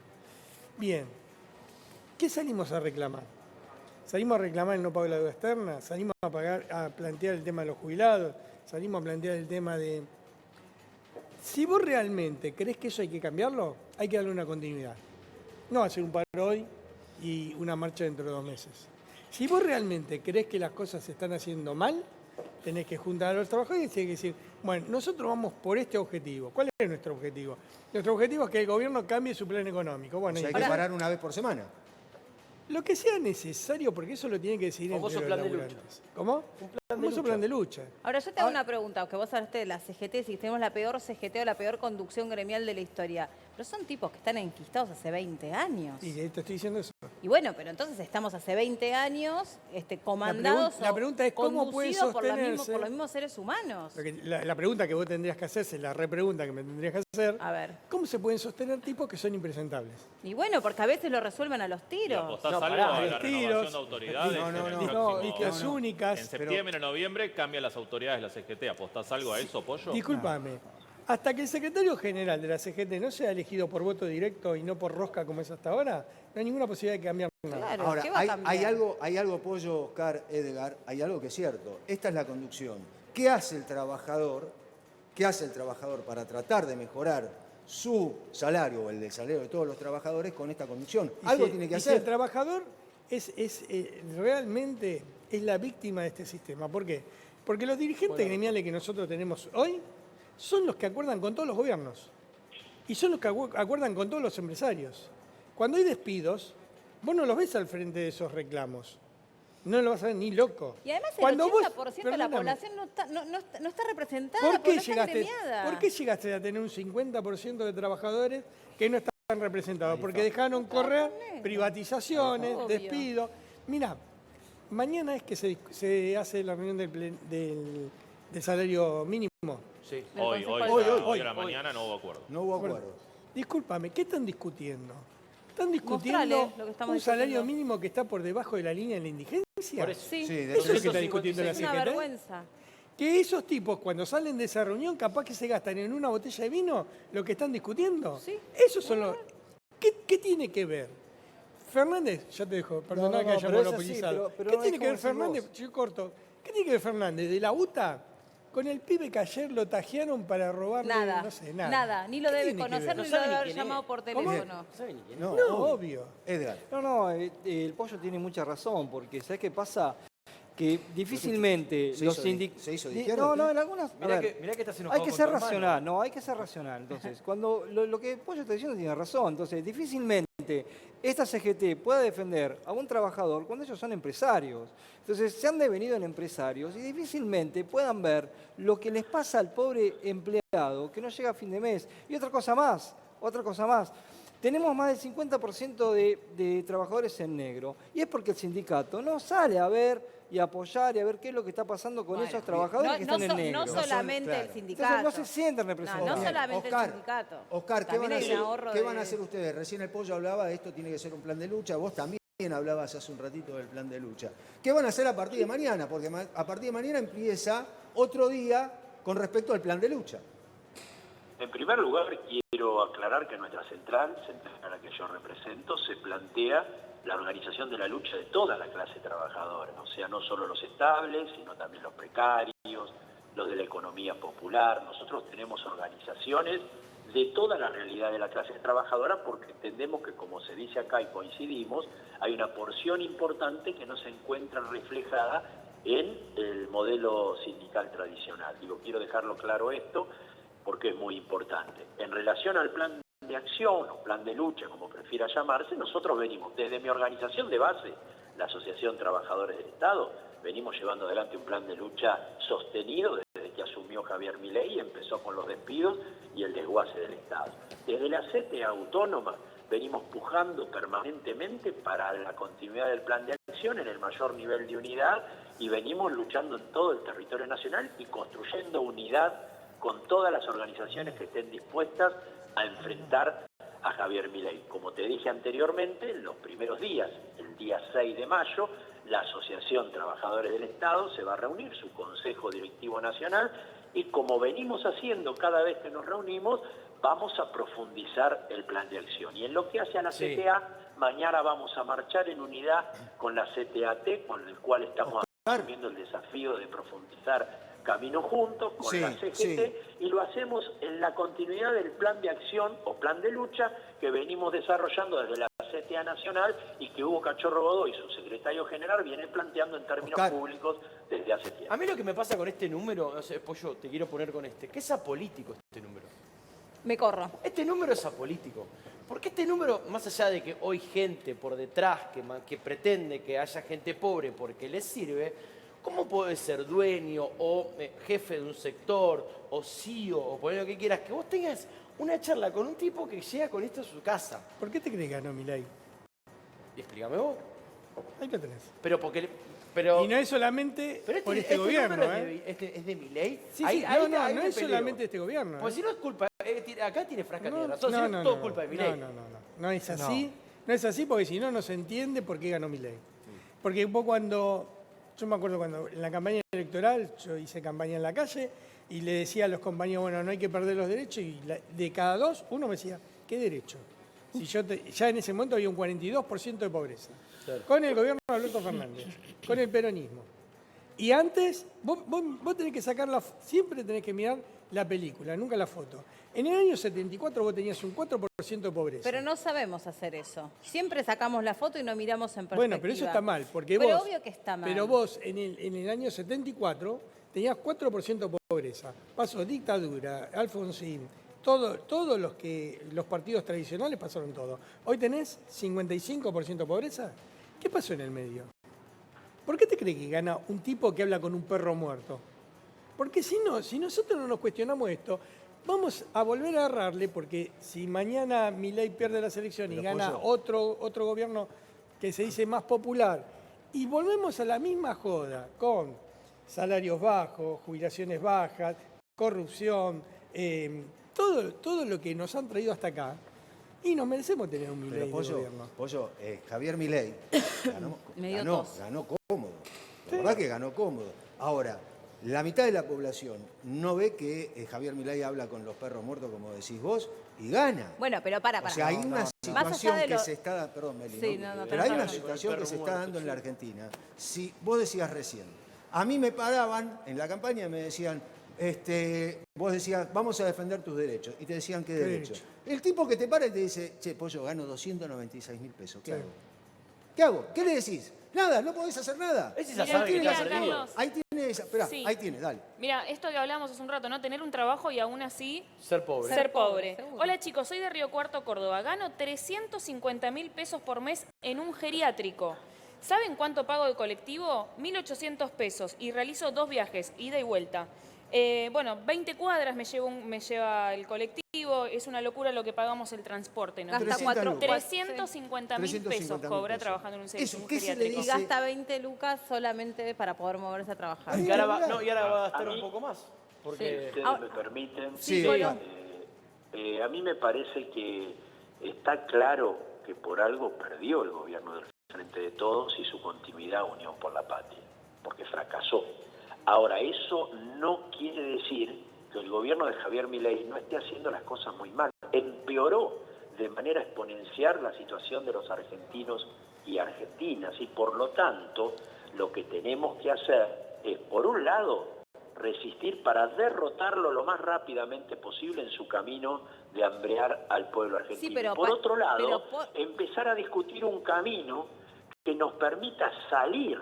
Bien, ¿qué salimos a reclamar? ¿Salimos a reclamar el no pago de la deuda externa? ¿Salimos a plantear el tema de los jubilados? ¿Salimos a plantear el tema de... Si vos realmente crees que eso hay que cambiarlo, hay que darle una continuidad. No hacer un paro hoy y una marcha dentro de 2 meses. Si vos realmente crees que las cosas se están haciendo mal, tenés que juntar a los trabajadores y tenés que decir, bueno, nosotros vamos por este objetivo. ¿Cuál es nuestro objetivo? Nuestro objetivo es que el gobierno cambie su plan económico. Bueno, O sea, hay y que parar una vez por semana. lo que sea necesario, porque eso lo tienen que decidir entre Famoso los plan de laburantes. lucha. ¿Cómo? Famoso plan de lucha. Ahora, yo te hago una pregunta, que vos hablaste de la CGT, si tenemos la peor CGT o la peor conducción gremial de la historia. Pero son tipos que están enquistados hace 20 años. Y te estoy diciendo eso. Y bueno, pero entonces estamos hace 20 años comandados La pregunta es cómo puede conducidos sostenerse... por los mismos seres humanos. La pregunta que vos tendrías que hacerse, la repregunta que me tendrías que hacer, A ver. ¿cómo se pueden sostener tipos que son impresentables? Y bueno, porque a veces lo resuelven a los ¿Y tiros. apostás No, algo pará, a los la tiros. renovación de autoridades? No, en el no, próximo- y que las únicas... En septiembre o noviembre cambian las autoridades de la CGT. ¿Apostás algo a eso, Pollo? Discúlpame, hasta que el secretario general de la CGT no sea elegido por voto directo y no por rosca como es hasta ahora, no hay ninguna posibilidad de cambiar nada. Claro, Ahora, ¿qué va a cambiar? hay algo, Pollo, Oscar, Edgar, hay algo que es cierto. Esta es la conducción. ¿Qué hace el trabajador? ¿Qué hace el trabajador para tratar de mejorar su salario o el del salario de todos los trabajadores con esta conducción? Algo tiene que y si hacer. el trabajador realmente es la víctima de este sistema. ¿Por qué? Porque los dirigentes gremiales que nosotros tenemos hoy son los que acuerdan con todos los gobiernos y son los que acuerdan con todos los empresarios. Cuando hay despidos, vos no los ves al frente de esos reclamos. No lo vas a ver ni loco. Y además el Cuando 80% vos- de la perdóname, población no está representada, ¿Por porque qué, no está gremiada. ¿Por qué llegaste a tener un 50% de trabajadores que no están representados? Porque dejaron correr privatizaciones, Obvio. despidos. Mirá, mañana es que se hace la reunión del salario mínimo. Sí. Hoy, Hoy. a la mañana no hubo acuerdo. No hubo Bueno, acuerdo. discúlpame, ¿qué están discutiendo? ¿Están Mostrale discutiendo lo que estamos un salario discutiendo. mínimo que está por debajo de la línea de la indigencia? Por eso. Sí, Sí, de Eso es lo que está 156. discutiendo la es una CGT. vergüenza. Que esos tipos, cuando salen de esa reunión, capaz que se gastan en una botella de vino lo que están discutiendo. Sí. Esos son los... ¿Qué tiene que ver? Fernández, ya te dejo, perdona que haya pero es así, monopolizado. pero ¿Qué no tiene es que ver como decís Fernández? Yo corto. ¿Qué tiene que ver Fernández? ¿De la UTA? Con el pibe que ayer lo tajearon para robarle, Nada, no sé, nada. nada. Ni lo ¿Qué debe tiene que conocer, ver? ni No lo sabe debe ni haber quién llamado es. por ¿Cómo? teléfono. No sabe ni quién es. No, No, obvio. Edgar. No, el Pollo tiene mucha razón, porque ¿sabes qué pasa? Que difícilmente ¿Se los hizo sindicatos... se hizo de izquierda, No, ¿qué? no, en algunas... a ver, Mirá que estás enojado hay que con ser tu hermano. racional, no, hay que ser racional. Entonces, cuando lo que Pollo está diciendo tiene razón, entonces difícilmente esta CGT pueda defender a un trabajador cuando ellos son empresarios. Entonces, se han devenido en empresarios y difícilmente puedan ver lo que les pasa al pobre empleado que no llega a fin de mes. Y otra cosa más. Tenemos más del 50% de trabajadores en negro. Y es porque el sindicato no sale a ver y a apoyar y a ver qué es lo que está pasando con Bueno, esos trabajadores que están en negro. No solamente claro. el sindicato. Entonces no se sienten representados. No Bien, solamente Oscar, el sindicato. Oscar, ¿qué También van a hay hacer? un ahorro ¿Qué van a de- hacer ustedes? Recién el Pollo hablaba de esto, tiene que ser un plan de lucha. Vos también hablabas hace un ratito del plan de lucha. ¿Qué van a hacer a partir de mañana? Porque a partir de mañana empieza otro día con respecto al plan de lucha. En primer lugar, quiero aclarar que nuestra central a la que yo represento, se plantea la organización de la lucha de toda la clase trabajadora, o sea, no solo los estables, sino también los precarios, los de la economía popular. Nosotros tenemos organizaciones de toda la realidad de la clase trabajadora porque entendemos que, como se dice acá y coincidimos, hay una porción importante que no se encuentra reflejada en el modelo sindical tradicional. Quiero dejarlo claro esto porque es muy importante. En relación al plan de acción o plan de lucha, como prefiera llamarse, nosotros venimos desde mi organización de base, la Asociación Trabajadores del Estado, venimos llevando adelante un plan de lucha sostenido desde que asumió Javier Milei y empezó con los despidos y el desguace del Estado. Desde la CTA Autónoma venimos pujando permanentemente para la continuidad del plan de acción en el mayor nivel de unidad y venimos luchando en todo el territorio nacional y construyendo unidad con todas las organizaciones que estén dispuestas a enfrentar a Javier Milei. Como te dije anteriormente, en los primeros días, el día 6 de mayo, la Asociación Trabajadores del Estado se va a reunir, su Consejo Directivo Nacional, y como venimos haciendo cada vez que nos reunimos, vamos a profundizar el plan de acción. Y en lo que hace a la CTA, mañana vamos a marchar en unidad con la CTAT, con el cual estamos asumiendo el desafío de profundizar Camino Juntos con la CGT, y lo hacemos en la continuidad del plan de acción o plan de lucha que venimos desarrollando desde la CTA Nacional y que Hugo Cachorro Godoy, su secretario general, viene planteando en términos públicos desde hace tiempo. A mí lo que me pasa con este número, no sé, Pollo, te quiero poner con que es apolítico este número. Me corro. Este número es apolítico. Porque este número, más allá de que hoy gente por detrás que pretende que haya gente pobre porque les sirve, ¿cómo puede ser dueño o jefe de un sector o CEO o poner lo que quieras, que vos tengas una charla con un tipo que llega con esto a su casa? ¿Por qué te crees que ganó Milei? Y explícame vos. Ahí lo tenés. Pero Y no es solamente pero por este gobierno, número ¿eh? es de Milei. Sí, Ahí- sí, ahí no me es peleo. solamente este gobierno. Pues ¿eh? si no es culpa, acá tiene Frasca tiene No, razón, si no es todo culpa de Milei. No es así. No es así porque si no, no se entiende por qué ganó Milei. Porque vos yo me acuerdo cuando en la campaña electoral, yo hice campaña en la calle y le decía a los compañeros, bueno, no hay que perder los derechos, y de cada dos, uno me decía, ¿qué derecho? Si ya en ese momento había un 42% de pobreza. Claro. Con el gobierno de Alberto Fernández, con el peronismo. Y antes, vos tenés que siempre tenés que mirar la película, nunca la foto. En el año 74 vos tenías un 4% de pobreza. Pero no sabemos hacer eso. Siempre sacamos la foto y no miramos en perspectiva. Bueno, pero eso está mal, porque Pero vos... obvio que está mal. Pero vos, en el año 74, tenías 4% de pobreza. Pasó dictadura, Alfonsín, todos los partidos tradicionales pasaron todo. Hoy tenés 55% de pobreza. ¿Qué pasó en el medio? ¿Por qué te crees que gana un tipo que habla con un perro muerto? Porque si nosotros no nos cuestionamos esto, vamos a volver a agarrarle, porque si mañana Milei pierde las elecciones y gana otro gobierno que se dice más popular, y volvemos a la misma joda, con salarios bajos, jubilaciones bajas, corrupción, todo lo que nos han traído hasta acá, y nos merecemos tener un Milei de gobierno. Pollo, Javier Milei Me dio ganó, tos. ganó cómodo. La verdad que ganó cómodo. Ahora, la mitad de la población no ve que Javier Milei habla con los perros muertos, como decís vos, y gana. Bueno, pero para. O sea, hay una Más situación allá de que lo- se está... Perdón, Meli. Sí, ¿no? no, Pero hay una tranquilo. situación que El se perro está muerto, dando en sí. la Argentina. Si vos decías recién, a mí me paraban en la campaña y me decían, vos decías, vamos a defender tus derechos. Y te decían, ¿qué derechos? El tipo que te para y te dice, che, Pollo, gano 296.000 pesos. ¿Qué Claro. hago? ¿Qué hago? ¿Qué le decís? Nada, no podés hacer nada. Ese ya Mirá, sabe que mirá, está perdido. Carlos. Ahí tiene esa. Esperá, Sí. ahí tiene, dale. Mira, esto que hablamos hace un rato, ¿no? Tener un trabajo y aún así Ser pobre. ser pobre. seguro. Hola chicos, soy de Río Cuarto, Córdoba. Gano 350.000 pesos por mes en un geriátrico. ¿Saben cuánto pago de colectivo? 1.800 pesos y realizo 2 viajes, ida y vuelta. 20 cuadras me lleva el colectivo, es una locura lo que pagamos el transporte. ¿no? Gasta 300 lucas. 350.000 pesos 350.000 cobra pesos. trabajando en un Eso, un ¿qué se le geriátrico. Y dice? gasta 20 lucas solamente para poder moverse a trabajar. Y ahora va a gastar A mí- un poco más. Porque Ustedes Ahora- me permiten. Sí, Polo. A mí me parece que está claro que por algo perdió el gobierno del Frente de Todos y su continuidad Unión por la Patria, porque fracasó. Ahora, eso no quiere decir que el gobierno de Javier Milei no esté haciendo las cosas muy mal. Empeoró de manera exponencial la situación de los argentinos y argentinas, y por lo tanto, lo que tenemos que hacer es, por un lado, resistir para derrotarlo lo más rápidamente posible en su camino de hambrear al pueblo argentino. Sí, pero por otro lado, pero empezar a discutir un camino que nos permita salir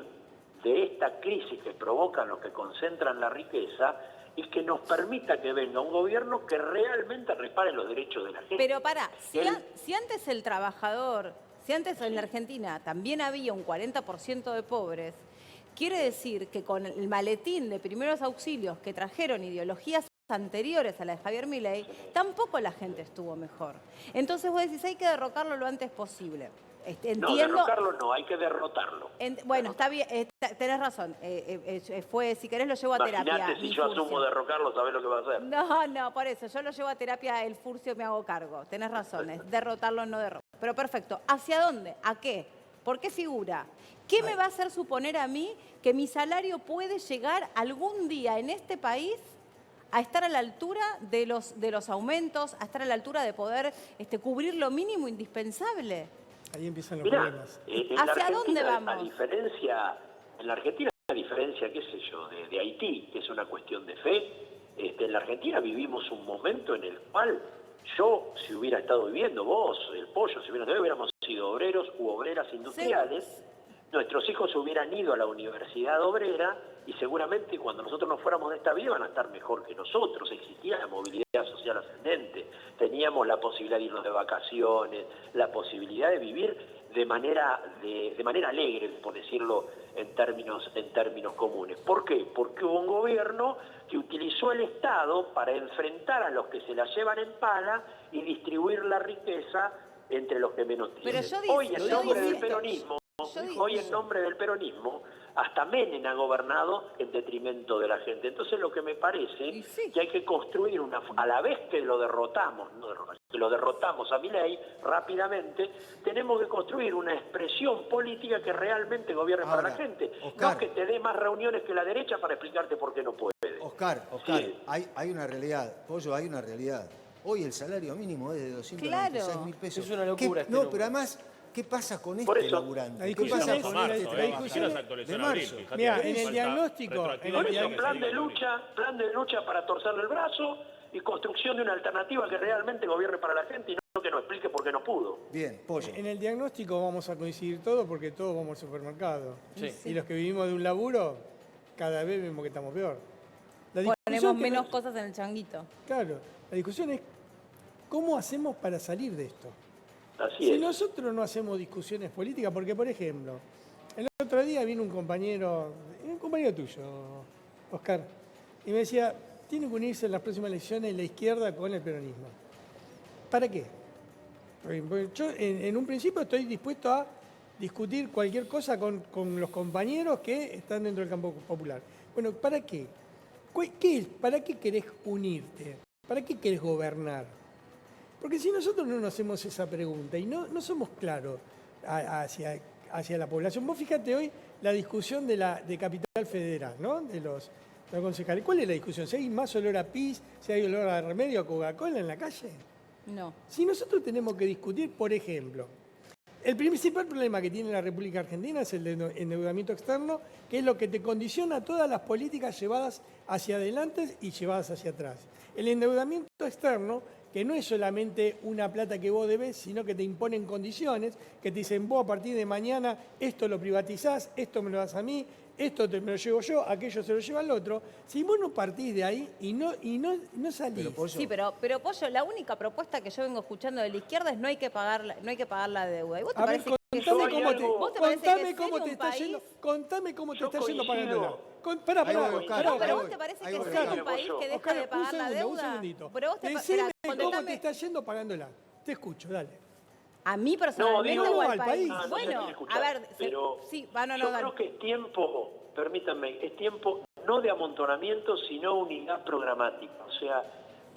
de esta crisis que provocan los que concentran la riqueza y que nos permita que venga un gobierno que realmente repare los derechos de la gente. Pero si antes el trabajador, si antes en la Argentina también había un 40% de pobres, quiere decir que con el maletín de primeros auxilios que trajeron ideologías anteriores a la de Javier Milei, tampoco la gente estuvo mejor. Entonces vos decís, hay que derrocarlo lo antes posible. No, derrocarlo no, hay que derrotarlo. Bueno, está bien, tenés razón. Si querés lo llevo a terapia. Imagínate si yo asumo derrocarlo, ¿sabés lo que va a hacer? No, por eso. Yo lo llevo a terapia el Furcio y me hago cargo. Tenés razón, es derrotarlo, no derrotarlo. Pero perfecto. ¿Hacia dónde? ¿A qué? ¿Por qué figura? ¿Qué me va a hacer suponer a mí que mi salario puede llegar algún día en este país a estar a la altura de los aumentos, a estar a la altura de poder cubrir lo mínimo indispensable? Ahí empiezan los Mirá, problemas. ¿Hacia dónde vamos? En la Argentina, a diferencia, qué sé yo, de Haití, que es una cuestión de fe, en la Argentina vivimos un momento en el cual yo, si hubiera estado viviendo, vos, el Pollo, si hubiéramos sido obreros u obreras industriales, Sí. Nuestros hijos se hubieran ido a la universidad obrera y seguramente cuando nosotros nos fuéramos de esta vida van a estar mejor que nosotros. Existía la movilidad social ascendente, teníamos la posibilidad de irnos de vacaciones, la posibilidad de vivir de manera alegre, por decirlo en términos comunes. ¿Por qué? Porque hubo un gobierno que utilizó el Estado para enfrentar a los que se la llevan en pala y distribuir la riqueza entre los que menos tienen. Hoy en nombre del peronismo, hasta Menem ha gobernado en detrimento de la gente. Entonces lo que me parece que hay que construir a la vez que lo derrotamos, que lo derrotamos a Milei rápidamente, tenemos que construir una expresión política que realmente gobierne para la gente. Oscar, no que te dé más reuniones que la derecha para explicarte por qué no puede. Oscar, Sí. hay una realidad, Pollo, hay una realidad. Hoy el salario mínimo es de 296.000 pesos. Es una locura este No, número. pero además, ¿qué pasa con Por este eso, laburante? la ¿Qué discusión pasa es- con la este discusión es- trabajador de de marzo. marzo? Mirá, en el diagnóstico, Por eso, plan de lucha para torcerle el brazo y construcción de una alternativa que realmente gobierne para la gente y no que nos explique por qué no pudo. Bien, Pollo. En el diagnóstico vamos a coincidir todos porque todos vamos al supermercado. Sí. Y los que vivimos de un laburo, cada vez vemos que estamos peor. La Ponemos discusión que menos no- cosas en el changuito. Claro, la discusión es cómo hacemos para salir de esto. Así Si es. nosotros no hacemos discusiones políticas, porque por ejemplo, el otro día vino un compañero tuyo, Oscar, y me decía, tiene que unirse en las próximas elecciones la izquierda con el peronismo. ¿Para qué? Porque yo en un principio estoy dispuesto a discutir cualquier cosa con los compañeros que están dentro del campo popular. Bueno, ¿para qué? ¿Para qué querés unirte? ¿Para qué querés gobernar? Porque si nosotros no nos hacemos esa pregunta y no somos claros hacia la población, vos fíjate hoy la discusión de Capital Federal, ¿no? De los concejales. ¿Cuál es la discusión? ¿Si hay más olor a pis, si hay olor a remedio, a Coca-Cola en la calle? No. Si nosotros tenemos que discutir, por ejemplo, el principal problema que tiene la República Argentina es el de endeudamiento externo, que es lo que te condiciona todas las políticas llevadas hacia adelante y llevadas hacia atrás. El endeudamiento externo, que no es solamente una plata que vos debes, sino que te imponen condiciones, que te dicen, vos a partir de mañana esto lo privatizás, esto me lo das a mí, esto me lo llevo yo, aquello se lo lleva al otro. Si vos no partís de ahí y no salís... Pero, Pollo, Sí, pero Pollo, la única propuesta que yo vengo escuchando de la izquierda es no hay que pagar la deuda. ¿Y vos te A ver, parece que contame serio? cómo te, ¿Vos te parece que contame es cómo serio te un está país? yendo, contame cómo te Yo está yendo coincido. pagándola. Ahí Pará, voy, pará, Oscar. No, pero Ahí vos te parece ahí que voy, es serio Oscar. un país que deja Oscar, de pagar la un deuda. segundito. Pero vos Decime esperá, cómo te contestame. está yendo pagándola. Te escucho, dale. A mí personalmente No, digo, o al al país. país. Ah, no sé Bueno, si escuchar, a ver, pero sí, yo dale. creo que es tiempo, permítanme, es tiempo no de amontonamiento, sino unidad programática. O sea,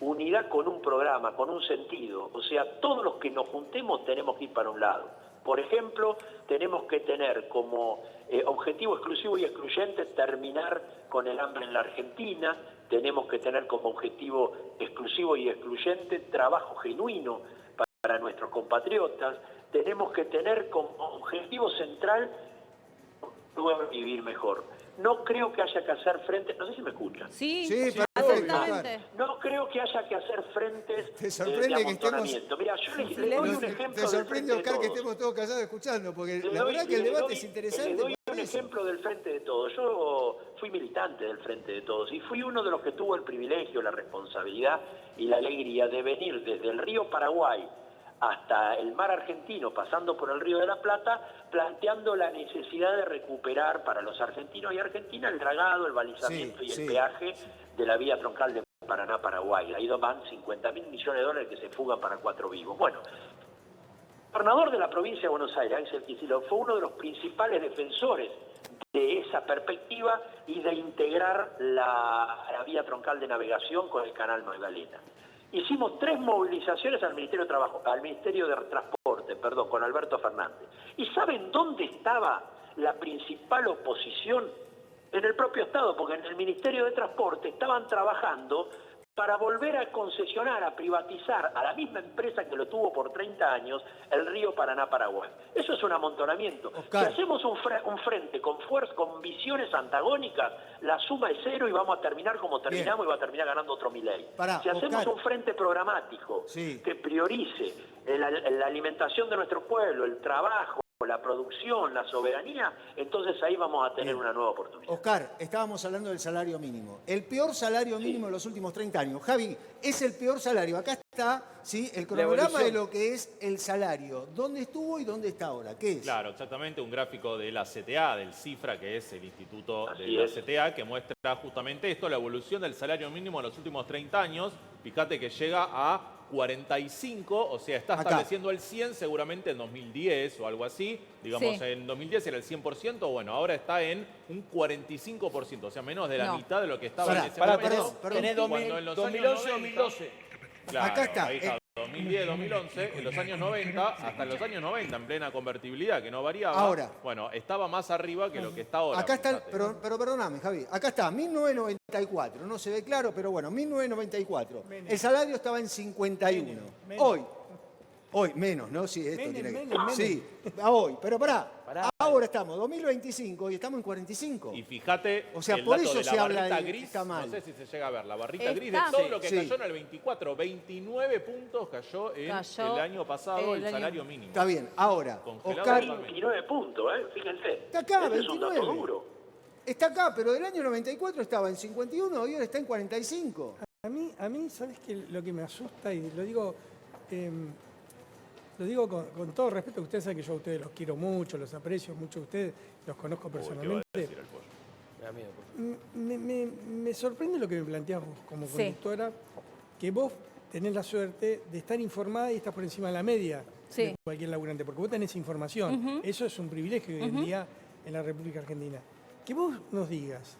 unidad con un programa, con un sentido. O sea, todos los que nos juntemos tenemos que ir para un lado. Por ejemplo, tenemos que tener como objetivo exclusivo y excluyente terminar con el hambre en la Argentina. Tenemos que tener como objetivo exclusivo y excluyente trabajo genuino para nuestros compatriotas. Tenemos que tener como objetivo central vivir mejor. no creo que haya que hacer frente, no sé si me escuchan. Sí, Sí, perfectamente. No creo que haya que hacer frentes Te de sorprende que amontonamiento. Mirá, yo le doy un ejemplo Te del sorprende, Frente de Oscar, que Todos. estemos todos callados escuchando, porque Le la doy- verdad que el le debate doy- es interesante. Le doy por un eso. ejemplo del Frente de Todos. Yo fui militante del Frente de Todos y fui uno de los que tuvo el privilegio, la responsabilidad y la alegría de venir desde el río Paraguay hasta el mar argentino, pasando por el río de la Plata, planteando la necesidad de recuperar para los argentinos y argentinas el dragado, el balizamiento Sí, y el sí. peaje de la vía troncal de Paraná-Paraguay. Ahí van 50.000 millones de dólares que se fugan para Cuatro Vivos. Bueno, el gobernador de la provincia de Buenos Aires, Axel Kicillof, fue uno de los principales defensores de esa perspectiva y de integrar la vía troncal de navegación con el canal Magdalena. Hicimos 3 movilizaciones al Ministerio de Trabajo, al Ministerio de Transporte, con Alberto Fernández. ¿Y saben dónde estaba la principal oposición? En el propio Estado, porque en el Ministerio de Transporte estaban trabajando para volver a concesionar, a privatizar a la misma empresa que lo tuvo por 30 años, el río Paraná-Paraguay. Eso es un amontonamiento. Oscar. Si hacemos un frente con fuerza, con visiones antagónicas, la suma es 0 y vamos a terminar como terminamos y va a terminar ganando otro Milei. Pará, Si hacemos Oscar. un frente programático Sí. que priorice la alimentación de nuestro pueblo, el trabajo, la producción, la soberanía, entonces ahí vamos a tener una nueva oportunidad. Oscar, estábamos hablando del salario mínimo. El peor salario mínimo de los últimos 30 años. Javi, es el peor salario. Acá está, ¿sí?, el cronograma de lo que es el salario. ¿Dónde estuvo y dónde está ahora? ¿Qué es? Claro, exactamente, un gráfico de la CTA, del CIFRA, que es el instituto de Así la es. CTA, que muestra justamente esto, la evolución del salario mínimo en los últimos 30 años. Fíjate que llega a 45, o sea, está Acá. estableciendo el 100 seguramente en 2010 o algo así. Digamos, Sí. en 2010 era el 100%, bueno, ahora está en un 45%, o sea, menos de la No. mitad de lo que estaba Pará, en ese pará, momento. perdón. Tenés Cuando en los años 2011, 90, 2012. Claro, Acá está. ahí está. 2010, 2011, en los años 90, hasta los años 90, en plena convertibilidad, que no variaba. Ahora. Bueno, estaba más arriba que lo que está ahora. Acá está, fíjate. pero perdóname, Javi. Acá está, 1994. No se ve claro, pero bueno, 1994. El salario estaba en 51. Menem. Hoy, menos, ¿no? Sí, esto Menem, tiene que... Menem. Sí, a hoy. Pero pará, ahora estamos, 2025 y estamos en 45. Y fíjate, O sea, el por dato eso de la se habla barrita de que gris, está mal. no sé si se llega a ver, la barrita gris de Está. todo lo que Sí. cayó en el 24, 29 puntos cayó en Cayó el año pasado el el año- salario mínimo. Está bien, ahora, Congelado Oscar, totalmente. 29 puntos, fíjense. Está acá, Este es un dato 29. duro. está acá, pero del año 94 estaba en 51 y ahora está en 45. A mí, ¿sabes qué? Lo que me asusta, y lo digo con todo respeto, que ustedes saben que yo a ustedes los quiero mucho, los aprecio mucho a ustedes, los conozco Uy, ¿qué va a personalmente. decir el pollo? Me da miedo, por favor. Me sorprende lo que me planteas vos como Sí. conductora, que vos tenés la suerte de estar informada y estás por encima de la media Sí. de cualquier laburante, porque vos tenés información. Ujú. Eso es un privilegio hoy en día en la República Argentina. Que vos nos digas,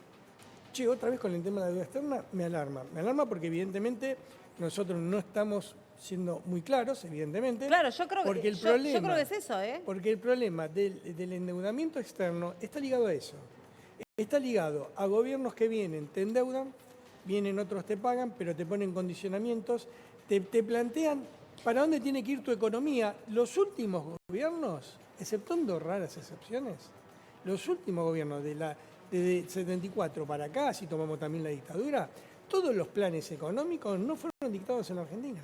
che, otra vez con el tema de la deuda externa, me alarma. Me alarma porque evidentemente nosotros no estamos siendo muy claros, evidentemente. Claro, yo creo, porque que, el yo problema, creo que es eso, ¿eh? Porque el problema del endeudamiento externo está ligado a eso. Está ligado a gobiernos que vienen, te endeudan, vienen otros te pagan, pero te ponen condicionamientos, te plantean para dónde tiene que ir tu economía. Los últimos gobiernos, exceptuando raras excepciones, los últimos gobiernos desde 74 para acá, si tomamos también la dictadura, todos los planes económicos no fueron dictados en Argentina.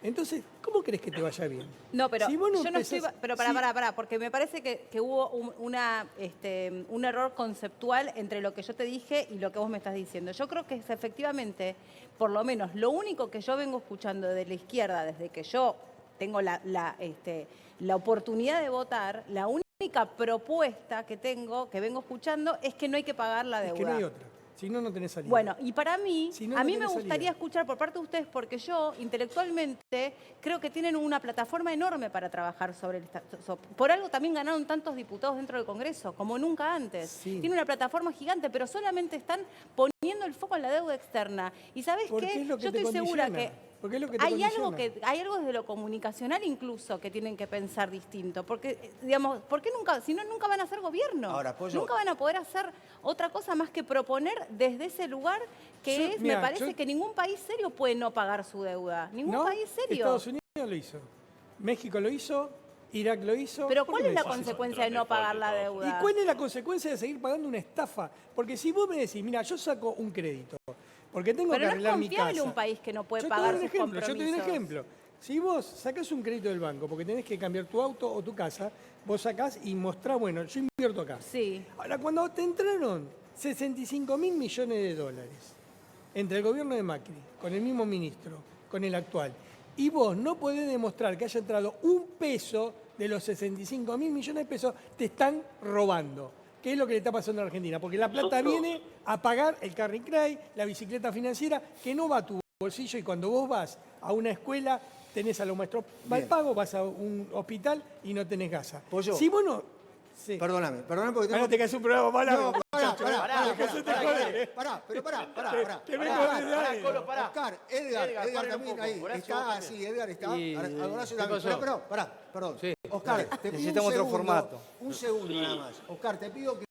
Entonces, ¿cómo crees que te vaya bien? No, pero Si vos no yo no estoy... empezás- Pero si- pará, porque me parece que hubo un error conceptual entre lo que yo te dije y lo que vos me estás diciendo. Yo creo que es efectivamente, por lo menos, lo único que yo vengo escuchando de la izquierda desde que yo tengo la oportunidad de votar, la única propuesta que vengo escuchando, es que no hay que pagar la Es deuda. que no hay otra. Si no, no tenés salida. Bueno, y para mí, Si no, a no mí me tenés gustaría salida. escuchar por parte de ustedes, porque yo intelectualmente creo que tienen una plataforma enorme para trabajar sobre por algo también ganaron tantos diputados dentro del Congreso, como nunca antes. Sí. Tienen una plataforma gigante, pero solamente están poniendo el foco en la deuda externa. ¿Y sabés Porque qué? es lo que Yo te estoy segura condiciona. que Porque es lo que te hay algo condiciona. hay algo desde lo comunicacional incluso que tienen que pensar distinto, porque digamos, ¿por qué nunca? Si no, nunca van a hacer gobierno. Ahora, Pollo- Nunca van a poder hacer otra cosa más que proponer desde ese lugar que Yo- es, mira, me parece yo- que ningún país serio puede no pagar su deuda. Ningún ¿No? país serio. Estados Unidos lo hizo. México lo hizo. Irak lo hizo. Pero ¿por ¿cuál qué es me la decís eso? consecuencia de no pagar la ¿Y deuda? cuál es la consecuencia de seguir pagando una estafa? Porque si vos me decís, mira, yo saco un crédito, porque tengo Pero que no es arreglar mi confiable casa. un país que no puede Yo pagar te doy sus un ejemplo, yo te doy un compromisos. ejemplo. Si vos sacás un crédito del banco porque tenés que cambiar tu auto o tu casa, vos sacás y mostrás, bueno, yo invierto acá. Sí. Ahora, cuando te entraron 65.000 millones de dólares entre el gobierno de Macri, con el mismo ministro, con el actual, y vos no podés demostrar que haya entrado un peso de los 65.000 millones de pesos, te están robando. ¿Qué es lo que le está pasando a la Argentina? Porque la plata Nosotros- viene a pagar el carry credit, la bicicleta financiera, que no va a tu bolsillo, y cuando vos vas a una escuela, tenés a los maestros mal Bien. pago, vas a un hospital y no tenés gasa. Pollo. Si vos no... Sí. Perdóname porque Ahora te caes un programa más largo. No, pará, muchacho, pará, ¿eh? pará, Que se te pará, jode. pará, pero pará. Que vengo Pará, desde Pará, ahí. Colo, pará. Oscar, Edgar paren también un poco, ahí. Horacio, Está, vos también. sí, Edgar está. Y- Horacio ¿qué también. pasó? Pero, pará, perdón. Sí. Oscar, te pido Necesitamos un otro segundo, formato. Un segundo nada más. Oscar, te pido que